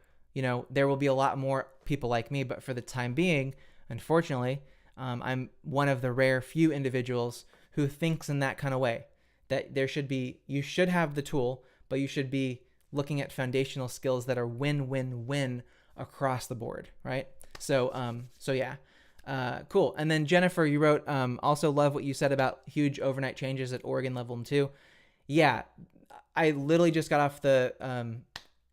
there will be a lot more people like me. But for the time being, unfortunately, I'm one of the rare few individuals who thinks in that kind of way. That you should have the tool, but you should be looking at foundational skills that are win-win-win across the board, right? So yeah, cool. And then Jennifer, you wrote, also love what you said about huge overnight changes at Oregon Level 2. Yeah, I literally just got off the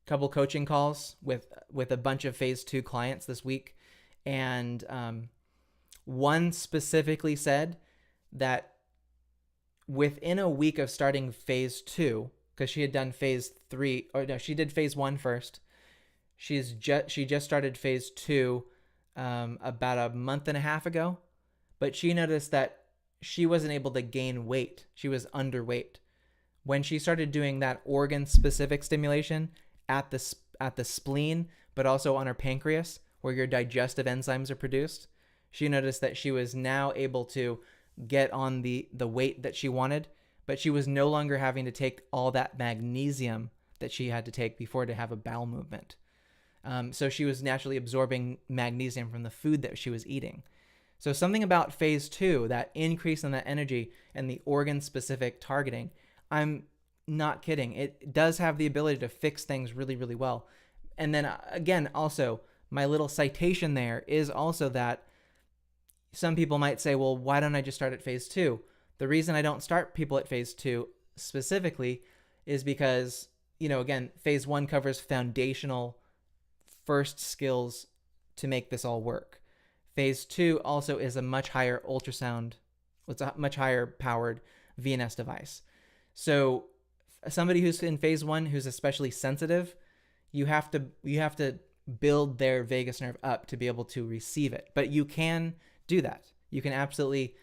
couple coaching calls with a bunch of phase 2 clients this week, and one specifically said that within a week of starting phase 2, because she had done phase 3, or no, she did phase 1 first. She just started phase 2 about a month and a half ago, but she noticed that she wasn't able to gain weight. She was underweight. When she started doing that organ-specific stimulation at the spleen, but also on her pancreas, where your digestive enzymes are produced, she noticed that she was now able to get on the weight that she wanted, but she was no longer having to take all that magnesium that she had to take before to have a bowel movement. So she was naturally absorbing magnesium from the food that she was eating. So something about phase 2, that increase in that energy and the organ-specific targeting, I'm not kidding. It does have the ability to fix things really, really well. And then again, also, my little citation there is also that some people might say, well, why don't I just start at phase 2? The reason I don't start people at phase 2 specifically is because, again, phase 1 covers foundational first skills to make this all work. Phase 2 also is a much higher ultrasound, it's a much higher powered VNS device. So somebody who's in phase 1 who's especially sensitive, you have to build their vagus nerve up to be able to receive it. But you can do that. You can absolutely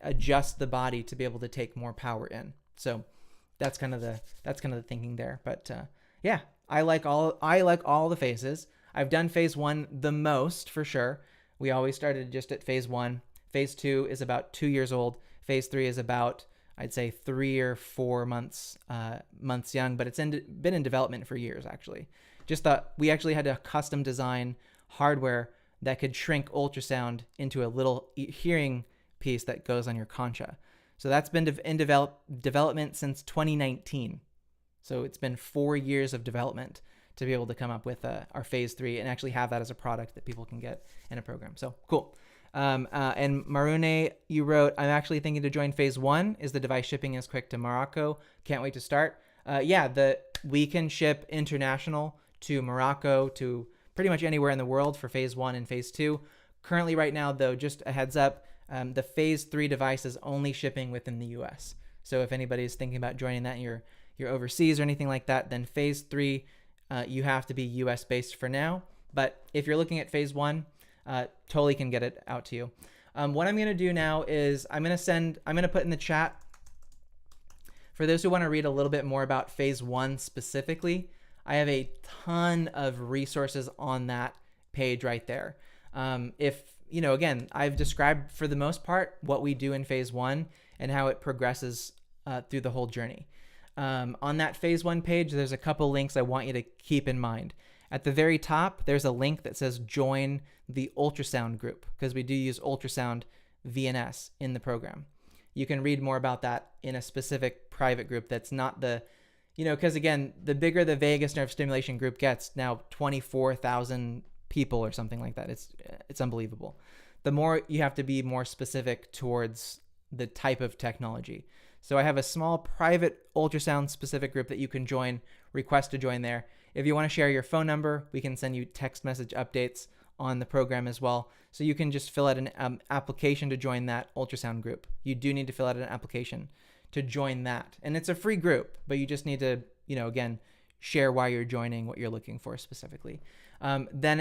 adjust the body to be able to take more power in. So that's kind of the thinking there. But yeah, I like all the phases. I've done phase 1 the most, for sure. We always started just at phase 1. Phase 2 is about 2 years old. Phase 3 is about, I'd say, 3 or 4 months young, but it's been in development for years, actually. Just thought we actually had to custom design hardware that could shrink ultrasound into a little hearing piece that goes on your concha. So that's been in development since 2019. So it's been 4 years of development to be able to come up with our phase 3 and actually have that as a product that people can get in a program. So cool. And Marune, you wrote, I'm actually thinking to join phase 1. Is the device shipping as quick to Morocco? Can't wait to start. We can ship international to Morocco, to pretty much anywhere in the world for phase 1 and phase 2. Currently right now, though, just a heads up, the phase 3 device is only shipping within the US. So if anybody's thinking about joining that and you're overseas or anything like that, then phase 3, you have to be US based for now. But if you're looking at phase 1, totally can get it out to you. What I'm going to do now is I'm going to put in the chat, for those who want to read a little bit more about phase 1 specifically, I have a ton of resources on that page right there. Again, I've described for the most part what we do in phase 1 and how it progresses through the whole journey. On that phase 1 page, there's a couple links I want you to keep in mind. At the very top, there's a link that says join the ultrasound group, because we do use ultrasound VNS in the program. You can read more about that in a specific private group that's not because again, the bigger the vagus nerve stimulation group gets, now 24,000 people or something like that. It's unbelievable. The more you have to be more specific towards the type of technology. So I have a small private ultrasound specific group that you can join, request to join there. If you want to share your phone number, we can send you text message updates on the program as well. So you can just fill out an application to join that ultrasound group. You do need to fill out an application to join that. And it's a free group, but you just need to, again, share why you're joining, what you're looking for specifically. Then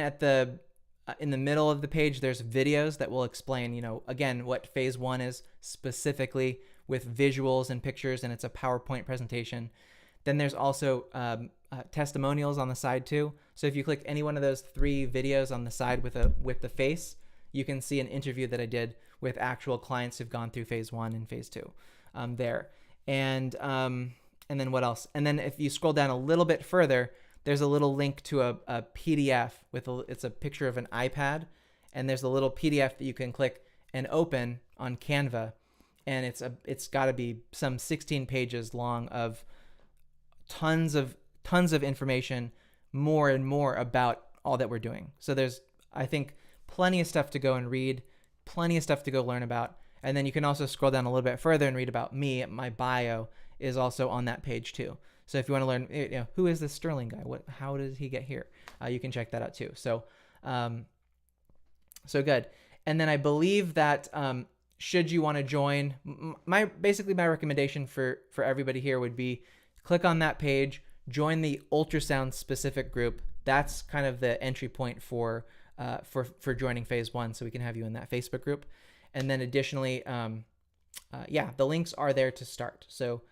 in the middle of the page, there's videos that will explain, again, what phase 1 is specifically, with visuals and pictures, and it's a PowerPoint presentation. Then there's also testimonials on the side too. So if you click any one of those 3 videos on the side with the face, you can see an interview that I did with actual clients who've gone through phase 1 and phase 2 there. And then what else? And then if you scroll down a little bit further, there's a little link to a PDF it's a picture of an iPad, and there's a little PDF that you can click and open on Canva, and it's got to be some 16 pages long of tons of information, more and more about all that we're doing. So there's, I think, plenty of stuff to go and read, plenty of stuff to go learn about. And then you can also scroll down a little bit further and read about me. My bio is also on that page too. So if you want to learn, who is this Sterling guy? How did he get here? You can check that out too. So good. And then I believe that should you want to join, my recommendation for everybody here would be click on that page, join the ultrasound specific group. That's kind of the entry point for joining phase 1, so we can have you in that Facebook group. And then additionally, the links are there to start. So,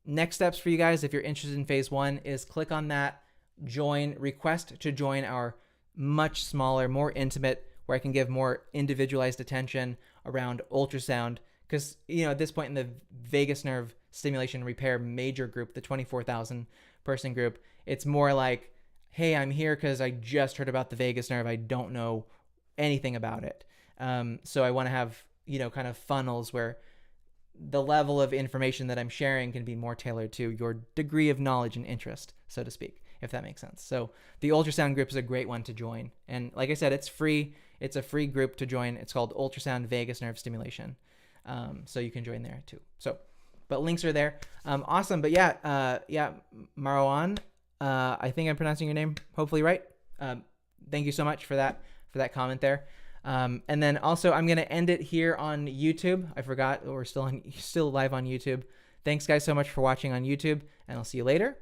next steps for you guys, if you're interested in phase 1, is click on that, request to join our much smaller, more intimate, where I can give more individualized attention around ultrasound. Because, at this point in the vagus nerve stimulation repair major group, the 24,000 person group, it's more like, hey, I'm here because I just heard about the vagus nerve. I don't know anything about it. So I want to have, kind of funnels where the level of information that I'm sharing can be more tailored to your degree of knowledge and interest, so to speak, if that makes sense. So the ultrasound group is a great one to join. And like I said, it's free. It's a free group to join. It's called Ultrasound Vagus Nerve Stimulation. So you can join there too. But links are there. Awesome. But Marwan, I think I'm pronouncing your name hopefully right. Thank you so much for that comment there. And then also I'm going to end it here on YouTube. I forgot we're still live on YouTube. Thanks guys so much for watching on YouTube, and I'll see you later.